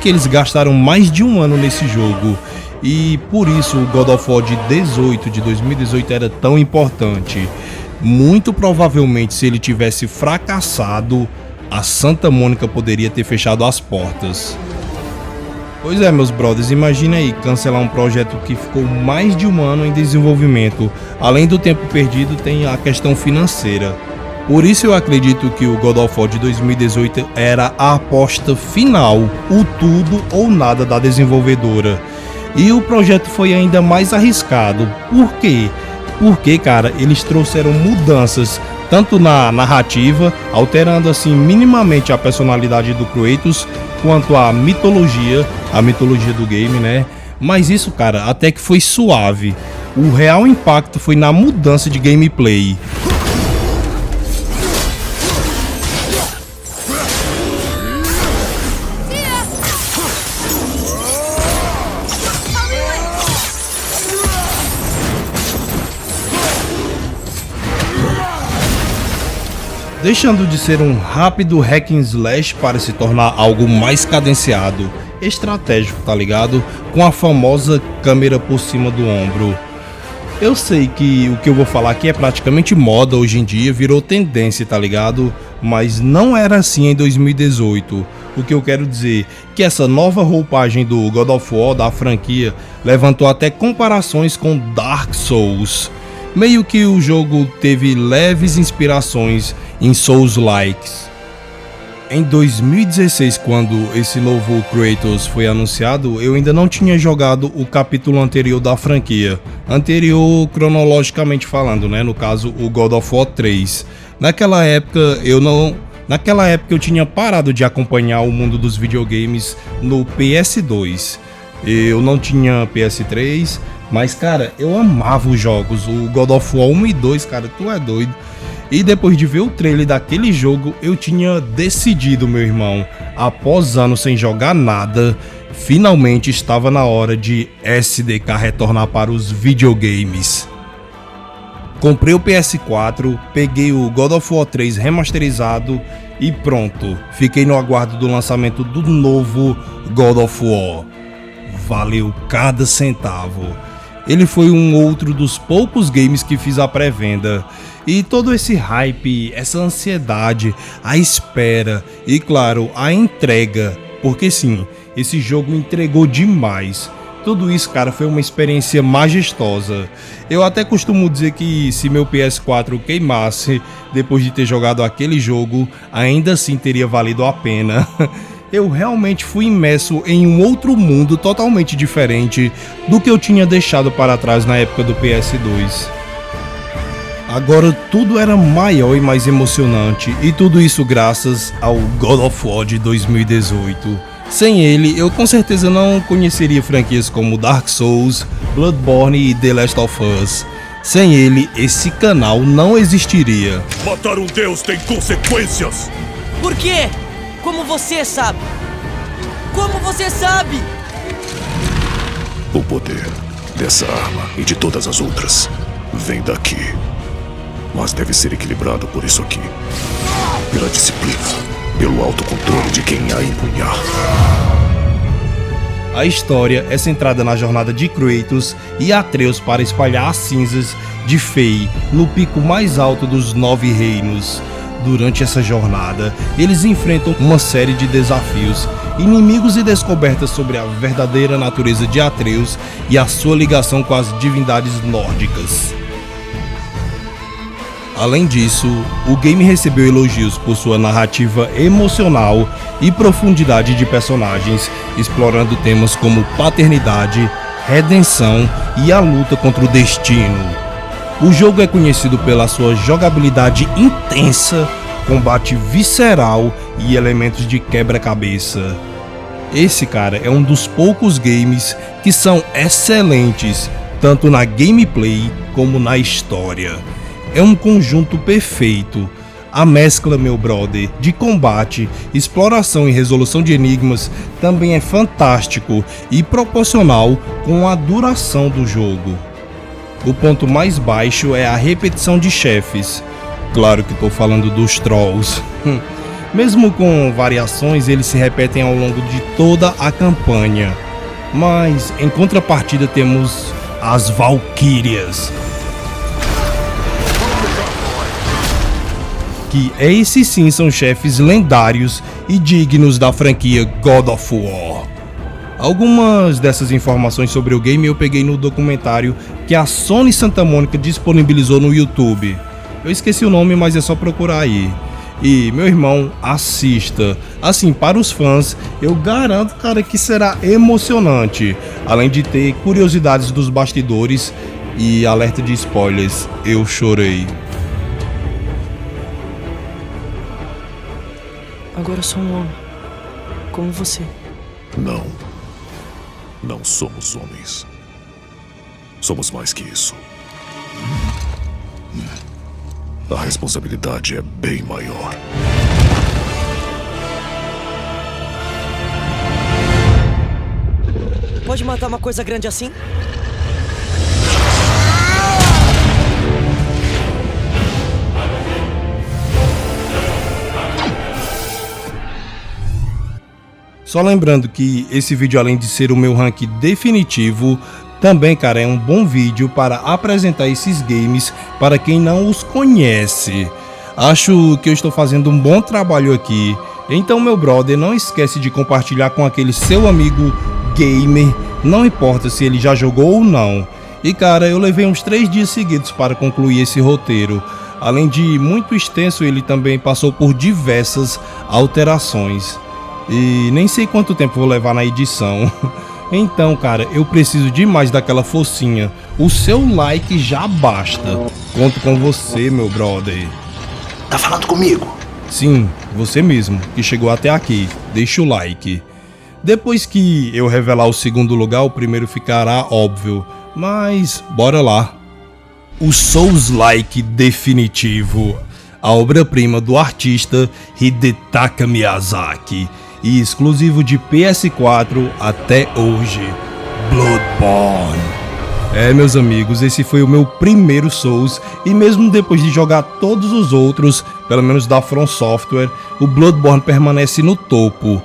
eles gastaram mais de um ano nesse jogo, e por isso o God of War de 2018 era tão importante. Muito provavelmente, se ele tivesse fracassado, a Santa Mônica poderia ter fechado as portas. Pois é, meus brothers, imagine aí cancelar um projeto que ficou mais de um ano em desenvolvimento. Além do tempo perdido, tem a questão financeira. Por isso eu acredito que o God of War de 2018 era a aposta final, o tudo ou nada da desenvolvedora. E o projeto foi ainda mais arriscado. Por quê? Porque, cara, eles trouxeram mudanças tanto na narrativa, alterando assim minimamente a personalidade do Kratos, quanto a mitologia do game, né? Mas isso, cara, até que foi suave. O real impacto foi na mudança de gameplay. Deixando de ser um rápido hack and slash para se tornar algo mais cadenciado, estratégico, tá ligado? Com a famosa câmera por cima do ombro. Eu sei que o que eu vou falar aqui é praticamente moda hoje em dia, virou tendência, tá ligado? Mas não era assim em 2018. O que eu quero dizer que essa nova roupagem do God of War, da franquia, levantou até comparações com Dark Souls. Meio que o jogo teve leves inspirações em Souls-likes. Em 2016, quando esse novo Kratos foi anunciado, eu ainda não tinha jogado o capítulo anterior da franquia. Anterior cronologicamente falando, né? No caso, o God of War 3. Naquela época eu tinha parado de acompanhar o mundo dos videogames no PS2. Eu não tinha PS3, mas, cara, eu amava os jogos. O God of War 1 e 2, cara, tu é doido. E depois de ver o trailer daquele jogo, eu tinha decidido, meu irmão, após anos sem jogar nada, finalmente estava na hora de SDK retornar para os videogames. Comprei o PS4, peguei o God of War 3 remasterizado e pronto, fiquei no aguardo do lançamento do novo God of War. Valeu cada centavo. Ele foi um outro dos poucos games que fiz a pré-venda. E todo esse hype, essa ansiedade, a espera e, claro, a entrega. Porque sim, esse jogo entregou demais. Tudo isso, cara, foi uma experiência majestosa. Eu até costumo dizer que se meu PS4 queimasse depois de ter jogado aquele jogo, ainda assim teria valido a pena. Eu realmente fui imerso em um outro mundo totalmente diferente do que eu tinha deixado para trás na época do PS2. Agora tudo era maior e mais emocionante, e tudo isso graças ao God of War de 2018. Sem ele, eu com certeza não conheceria franquias como Dark Souls, Bloodborne e The Last of Us. Sem ele, esse canal não existiria. Matar um deus tem consequências! Por quê? Como você sabe? Como você sabe? O poder dessa arma e de todas as outras vem daqui. Mas deve ser equilibrado por isso aqui. Pela disciplina, pelo autocontrole de quem a empunhar. A história é centrada na jornada de Kratos e Atreus para espalhar as cinzas de Fei no pico mais alto dos 9 reinos. Durante essa jornada, eles enfrentam uma série de desafios, inimigos e descobertas sobre a verdadeira natureza de Atreus e a sua ligação com as divindades nórdicas. Além disso, o game recebeu elogios por sua narrativa emocional e profundidade de personagens, explorando temas como paternidade, redenção e a luta contra o destino. O jogo é conhecido pela sua jogabilidade intensa, combate visceral e elementos de quebra-cabeça. Esse, cara, é um dos poucos games que são excelentes, tanto na gameplay como na história. É um conjunto perfeito. A mescla, meu brother, de combate, exploração e resolução de enigmas também é fantástico e proporcional com a duração do jogo. O ponto mais baixo é a repetição de chefes. Claro que estou falando dos trolls. Mesmo com variações, eles se repetem ao longo de toda a campanha. Mas, em contrapartida, temos as Valquírias, que esses sim são chefes lendários e dignos da franquia God of War. Algumas dessas informações sobre o game eu peguei no documentário que a Sony Santa Mônica disponibilizou no YouTube. Eu esqueci o nome, mas é só procurar aí. E, meu irmão, assista. Assim, para os fãs, eu garanto, cara, que será emocionante. Além de ter curiosidades dos bastidores e alerta de spoilers, eu chorei. Agora eu sou um homem, como você. Não. Não somos homens. Somos mais que isso. A responsabilidade é bem maior. Pode matar uma coisa grande assim? Só lembrando que esse vídeo, além de ser o meu ranking definitivo, também, cara, é um bom vídeo para apresentar esses games para quem não os conhece. Acho que eu estou fazendo um bom trabalho aqui. Então, meu brother, não esquece de compartilhar com aquele seu amigo gamer, não importa se ele já jogou ou não. E, cara, eu levei uns 3 dias seguidos para concluir esse roteiro. Além de muito extenso, ele também passou por diversas alterações. E nem sei quanto tempo vou levar na edição. Então, cara, eu preciso demais daquela forcinha. O seu like já basta. Conto com você, meu brother. Tá falando comigo? Sim, você mesmo, que chegou até aqui. Deixa o like. Depois que eu revelar o segundo lugar, o primeiro ficará óbvio. Mas, bora lá. O Souls-like definitivo. A obra-prima do artista Hidetaka Miyazaki. E exclusivo de PS4 até hoje, Bloodborne. Meus amigos, esse foi o meu primeiro Souls, e mesmo depois de jogar todos os outros, pelo menos da From Software, o Bloodborne permanece no topo.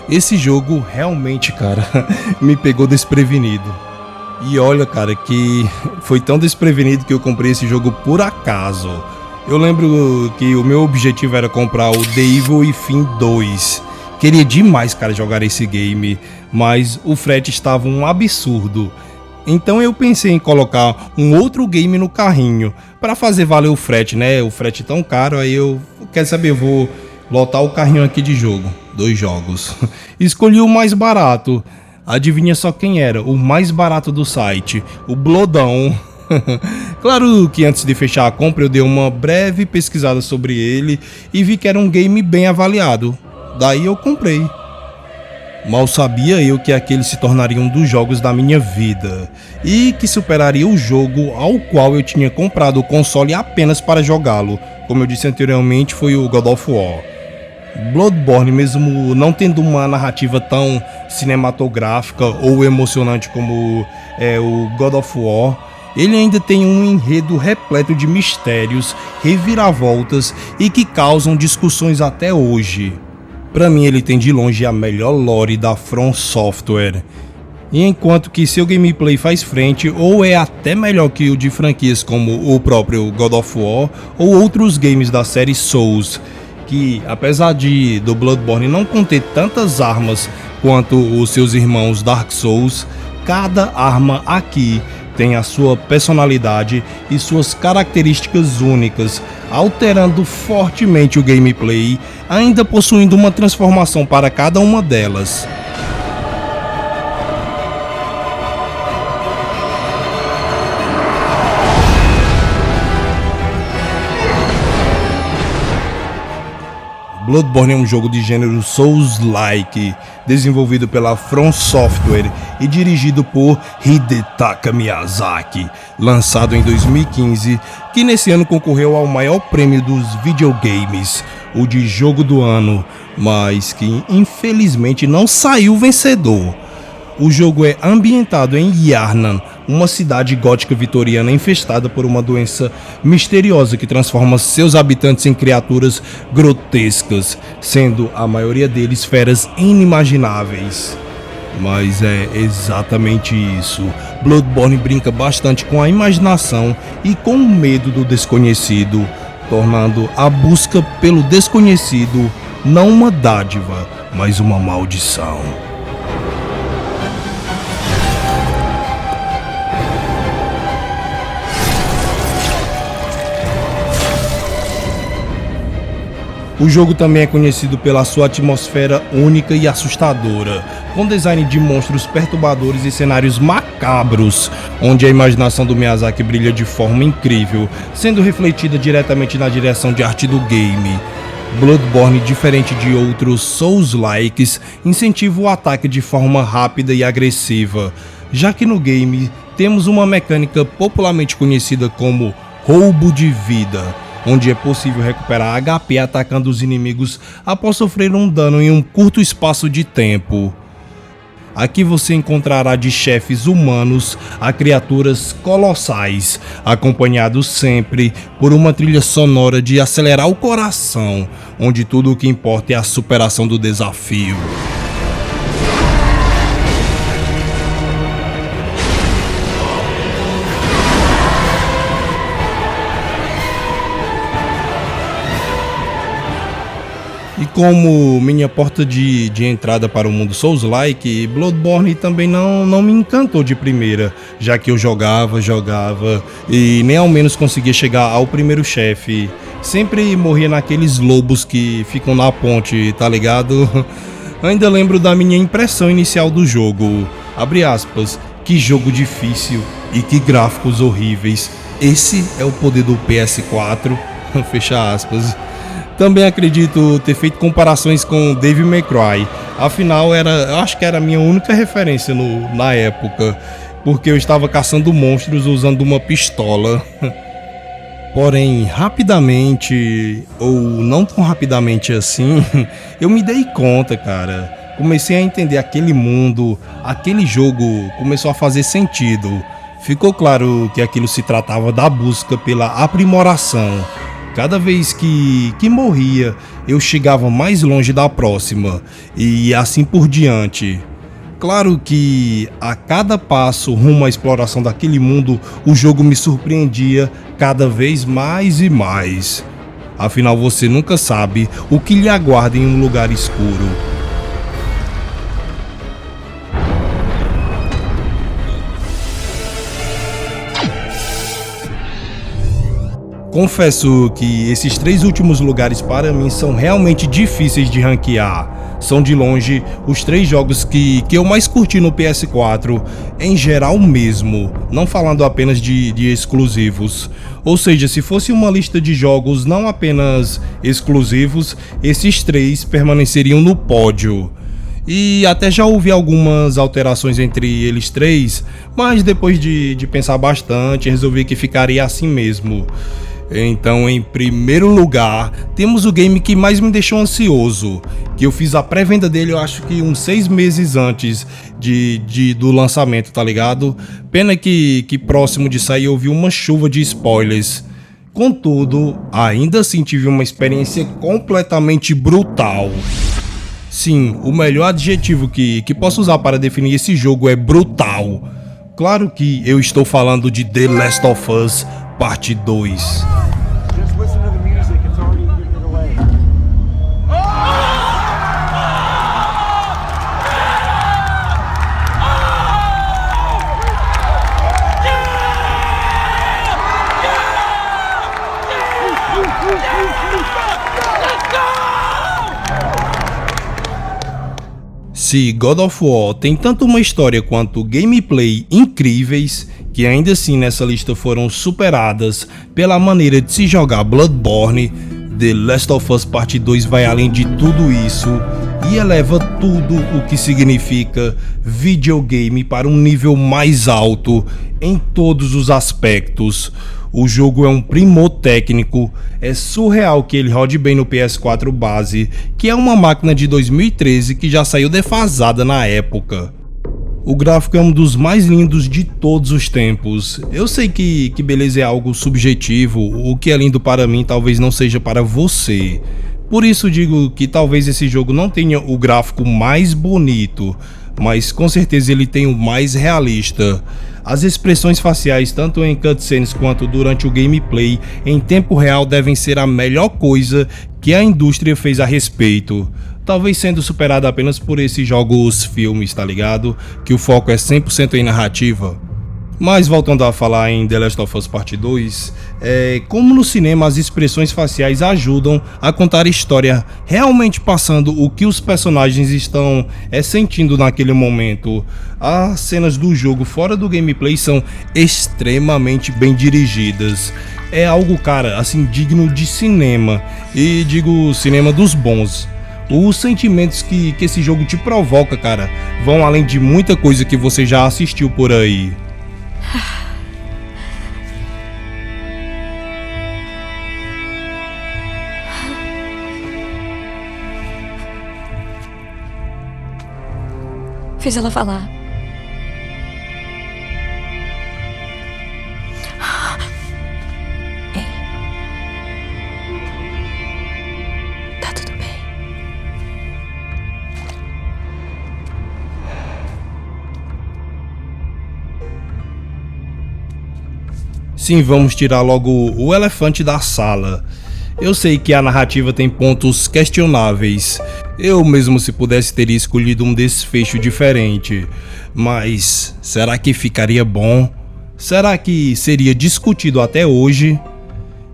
Esse jogo realmente, cara, me pegou desprevenido. E olha, cara, que foi tão desprevenido que eu comprei esse jogo por acaso. Eu lembro que o meu objetivo era comprar o The Evil Within 2. Queria demais, cara, jogar esse game, mas o frete estava um absurdo. Então eu pensei em colocar um outro game no carrinho, para fazer valer o frete, né? O frete tão caro, aí eu, quer saber, eu vou lotar o carrinho aqui de jogo. 2 jogos. Escolhi o mais barato. Adivinha só quem era? O mais barato do site, o Bloodão. Claro que antes de fechar a compra eu dei uma breve pesquisada sobre ele e vi que era um game bem avaliado. Daí eu comprei. Mal sabia eu que aquele se tornaria um dos jogos da minha vida e que superaria o jogo ao qual eu tinha comprado o console apenas para jogá-lo. Como eu disse anteriormente, foi o God of War. Bloodborne, mesmo não tendo uma narrativa tão cinematográfica ou emocionante como o God of War, ele ainda tem um enredo repleto de mistérios, reviravoltas e que causam discussões até hoje. Pra mim, ele tem de longe a melhor lore da From Software. E enquanto que seu gameplay faz frente ou é até melhor que o de franquias como o próprio God of War ou outros games da série Souls, que apesar do Bloodborne não conter tantas armas quanto os seus irmãos Dark Souls, cada arma aqui tem a sua personalidade e suas características únicas, alterando fortemente o gameplay, ainda possuindo uma transformação para cada uma delas. Bloodborne é um jogo de gênero Souls-like, desenvolvido pela From Software e dirigido por Hidetaka Miyazaki, lançado em 2015, que nesse ano concorreu ao maior prêmio dos videogames, o de jogo do ano, mas que infelizmente não saiu vencedor. O jogo é ambientado em Yharnam, uma cidade gótica vitoriana infestada por uma doença misteriosa que transforma seus habitantes em criaturas grotescas, sendo a maioria deles feras inimagináveis. Mas é exatamente isso. Bloodborne brinca bastante com a imaginação e com o medo do desconhecido, tornando a busca pelo desconhecido não uma dádiva, mas uma maldição. O jogo também é conhecido pela sua atmosfera única e assustadora, com design de monstros perturbadores e cenários macabros, onde a imaginação do Miyazaki brilha de forma incrível, sendo refletida diretamente na direção de arte do game. Bloodborne, diferente de outros Souls-likes, incentiva o ataque de forma rápida e agressiva, já que no game temos uma mecânica popularmente conhecida como roubo de vida, onde é possível recuperar HP atacando os inimigos após sofrer um dano em um curto espaço de tempo. Aqui você encontrará de chefes humanos a criaturas colossais, acompanhados sempre por uma trilha sonora de acelerar o coração, onde tudo o que importa é a superação do desafio. E como minha porta de entrada para o mundo Souls-like, Bloodborne também não me encantou de primeira, já que eu jogava e nem ao menos conseguia chegar ao primeiro chefe. Sempre morria naqueles lobos que ficam na ponte, tá ligado? Ainda lembro da minha impressão inicial do jogo. Abre aspas, que jogo difícil e que gráficos horríveis. Esse é o poder do PS4, fecha aspas. Também acredito ter feito comparações com Devil May Cry, afinal eu acho que era a minha única referência na época, porque eu estava caçando monstros usando uma pistola. Porém, rapidamente, ou não tão rapidamente assim, eu me dei conta, cara. Comecei a entender aquele mundo, aquele jogo começou a fazer sentido. Ficou claro que aquilo se tratava da busca pela aprimoração. Cada vez que morria, eu chegava mais longe da próxima, e assim por diante. Claro que a cada passo rumo à exploração daquele mundo, o jogo me surpreendia cada vez mais e mais. Afinal, você nunca sabe o que lhe aguarda em um lugar escuro. Confesso que esses 3 últimos lugares para mim são realmente difíceis de ranquear. São de longe os 3 jogos que eu mais curti no PS4, em geral mesmo, não falando apenas de exclusivos. Ou seja, se fosse uma lista de jogos não apenas exclusivos, esses 3 permaneceriam no pódio. E até já houve algumas alterações entre eles 3, mas depois de pensar bastante, resolvi que ficaria assim mesmo. Então, em primeiro lugar, temos o game que mais me deixou ansioso, que eu fiz a pré-venda dele, eu acho que uns 6 meses antes do lançamento, tá ligado? Pena que próximo de sair eu vi uma chuva de spoilers. Contudo, ainda assim tive uma experiência completamente brutal. Sim, o melhor adjetivo que posso usar para definir esse jogo é brutal. Claro que eu estou falando de The Last of Us Parte 2. Se God of War tem tanto uma história quanto gameplay incríveis, que ainda assim nessa lista foram superadas pela maneira de se jogar Bloodborne, The Last of Us Part 2 vai além de tudo isso e eleva tudo o que significa videogame para um nível mais alto em todos os aspectos. O jogo é um primor técnico, é surreal que ele rode bem no PS4 base, que é uma máquina de 2013 que já saiu defasada na época. O gráfico é um dos mais lindos de todos os tempos. Eu sei que beleza é algo subjetivo, o que é lindo para mim talvez não seja para você. Por isso digo que talvez esse jogo não tenha o gráfico mais bonito, mas com certeza ele tem o mais realista. As expressões faciais, tanto em cutscenes quanto durante o gameplay, em tempo real devem ser a melhor coisa que a indústria fez a respeito. Talvez sendo superada apenas por esses jogos filmes, tá ligado? Que o foco é 100% em narrativa. Mas voltando a falar em The Last of Us Part 2, como no cinema as expressões faciais ajudam a contar a história, realmente passando o que os personagens estão sentindo naquele momento. As cenas do jogo fora do gameplay são extremamente bem dirigidas. É algo, cara, assim, digno de cinema, e digo cinema dos bons. Os sentimentos que esse jogo te provoca, cara, vão além de muita coisa que você já assistiu por aí. Fiz ela falar. Ei. Tá tudo bem. Sim, vamos tirar logo o elefante da sala. Eu sei que a narrativa tem pontos questionáveis. Eu mesmo, se pudesse, teria escolhido um desfecho diferente. Mas será que ficaria bom? Será que seria discutido até hoje?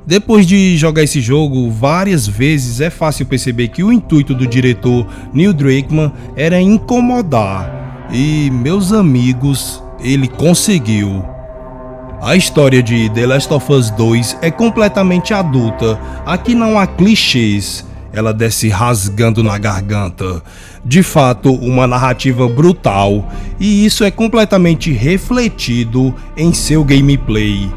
Depois de jogar esse jogo várias vezes, é fácil perceber que o intuito do diretor Neil Druckmann era incomodar. E, meus amigos, ele conseguiu. A história de The Last of Us 2 é completamente adulta. Aqui não há clichês. Ela desce rasgando na garganta. De fato, uma narrativa brutal. E isso é completamente refletido em seu gameplay.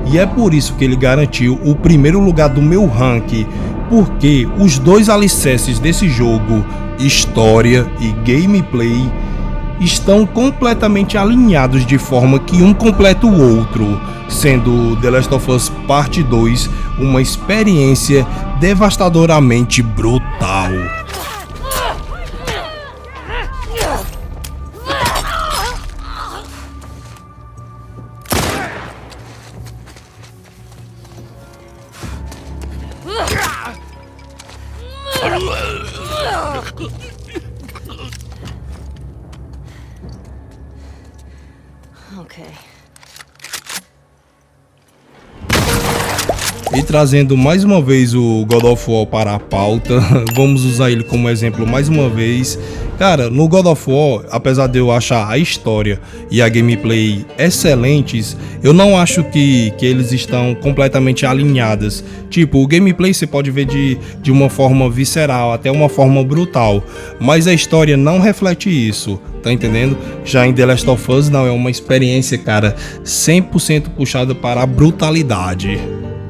E é por isso que ele garantiu o primeiro lugar do meu ranking. Porque os dois alicerces desse jogo, história e gameplay, estão completamente alinhados de forma que um completa o outro, sendo The Last of Us Part 2 uma experiência devastadoramente brutal. Ok. E trazendo mais uma vez o God of War para a pauta, vamos usar ele como exemplo mais uma vez. Cara, no God of War, apesar de eu achar a história e a gameplay excelentes, eu não acho que eles estão completamente alinhadas. Tipo, o gameplay você pode ver de uma forma visceral, até uma forma brutal, mas a história não reflete isso, tá entendendo? Já em The Last of Us não, é uma experiência, cara, 100% puxada para a brutalidade.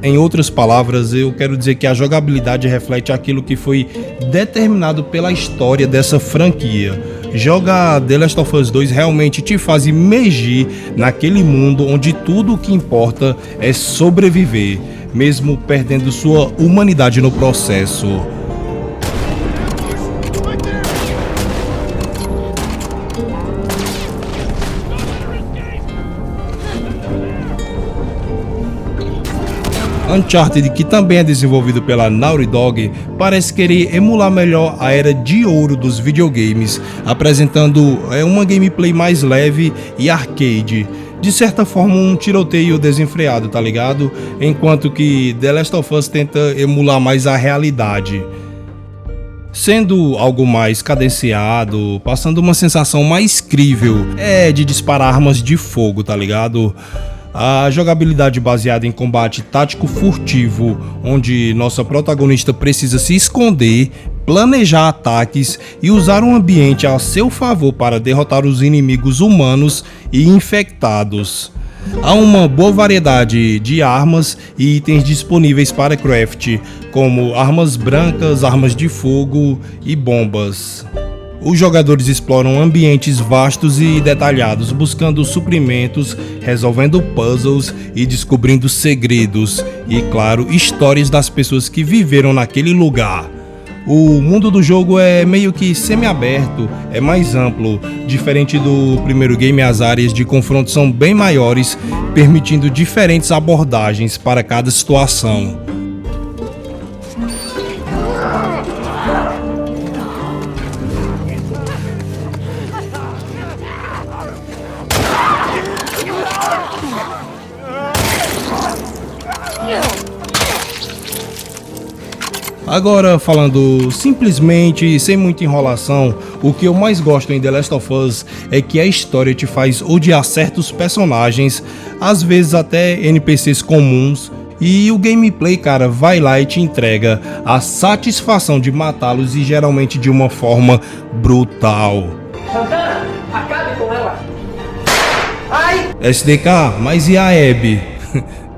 Em outras palavras, eu quero dizer que a jogabilidade reflete aquilo que foi determinado pela história dessa franquia. Jogar The Last of Us 2 realmente te faz imergir naquele mundo onde tudo o que importa é sobreviver, mesmo perdendo sua humanidade no processo. Uncharted, que também é desenvolvido pela Naughty Dog, parece querer emular melhor a era de ouro dos videogames, apresentando uma gameplay mais leve e arcade. De certa forma, um tiroteio desenfreado, tá ligado? Enquanto que The Last of Us tenta emular mais a realidade. sendo algo mais cadenciado, passando uma sensação mais crível, de disparar armas de fogo, tá ligado? A jogabilidade baseada em combate tático furtivo, onde nossa protagonista precisa se esconder, planejar ataques e usar um ambiente a seu favor para derrotar os inimigos humanos e infectados. Há uma boa variedade de armas e itens disponíveis para craft, como armas brancas, armas de fogo e bombas. Os jogadores exploram ambientes vastos e detalhados, buscando suprimentos, resolvendo puzzles e descobrindo segredos e, claro, histórias das pessoas que viveram naquele lugar. O mundo do jogo é meio que semi-aberto, é mais amplo, diferente do primeiro game. As áreas de confronto são bem maiores, permitindo diferentes abordagens para cada situação. Agora, falando simplesmente, sem muita enrolação, o que eu mais gosto em The Last of Us é que a história te faz odiar certos personagens, às vezes até NPCs comuns, e o gameplay, cara, vai lá e te entrega a satisfação de matá-los, e geralmente de uma forma brutal. Santana, acabe com ela! Ai! SDK, mas e a Abby?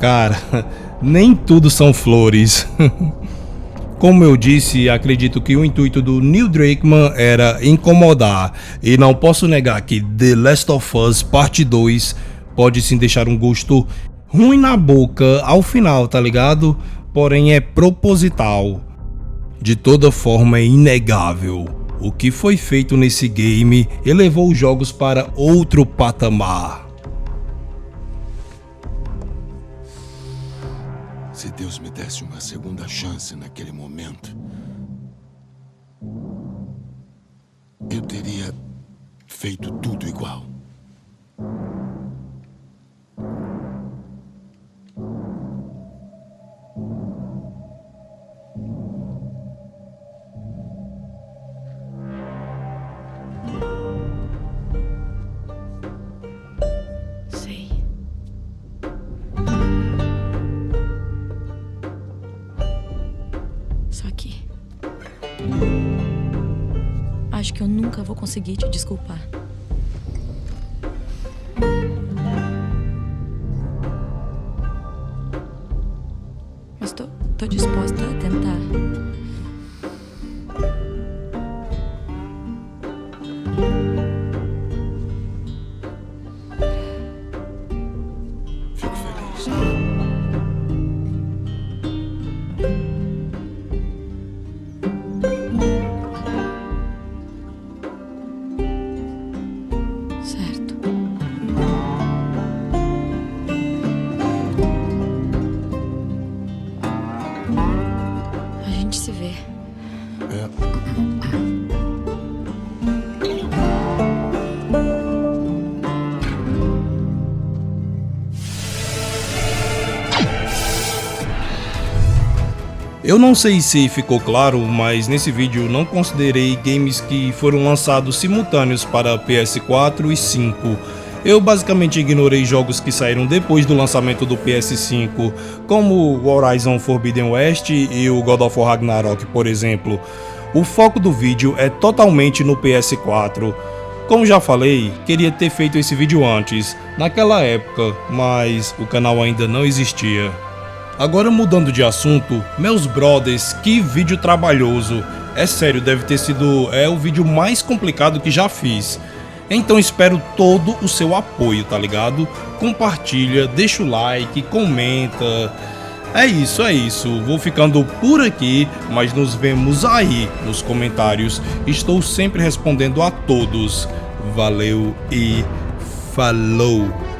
Cara, nem tudo são flores. Como eu disse, acredito que o intuito do Neil Druckmann era incomodar, e não posso negar que The Last of Us Parte 2 pode sim deixar um gosto ruim na boca ao final, tá ligado? Porém é proposital. De toda forma é inegável. O que foi feito nesse game elevou os jogos para outro patamar. Se Deus me desse uma segunda chance naquele momento, eu teria feito tudo igual. Só que acho que eu nunca vou conseguir te desculpar. Mas tô disposta a tentar. Fico feliz. Certo. A gente se vê. Eu não sei se ficou claro, mas nesse vídeo não considerei games que foram lançados simultâneos para PS4 e 5. Eu basicamente ignorei jogos que saíram depois do lançamento do PS5, como o Horizon Forbidden West e o God of War Ragnarok, por exemplo. O foco do vídeo é totalmente no PS4. Como já falei, queria ter feito esse vídeo antes, naquela época, mas o canal ainda não existia. Agora mudando de assunto, meus brothers, que vídeo trabalhoso. É sério, deve ter sido o vídeo mais complicado que já fiz. Então espero todo o seu apoio, tá ligado? Compartilha, deixa o like, comenta. É isso. Vou ficando por aqui, mas nos vemos aí nos comentários. Estou sempre respondendo a todos. Valeu e falou!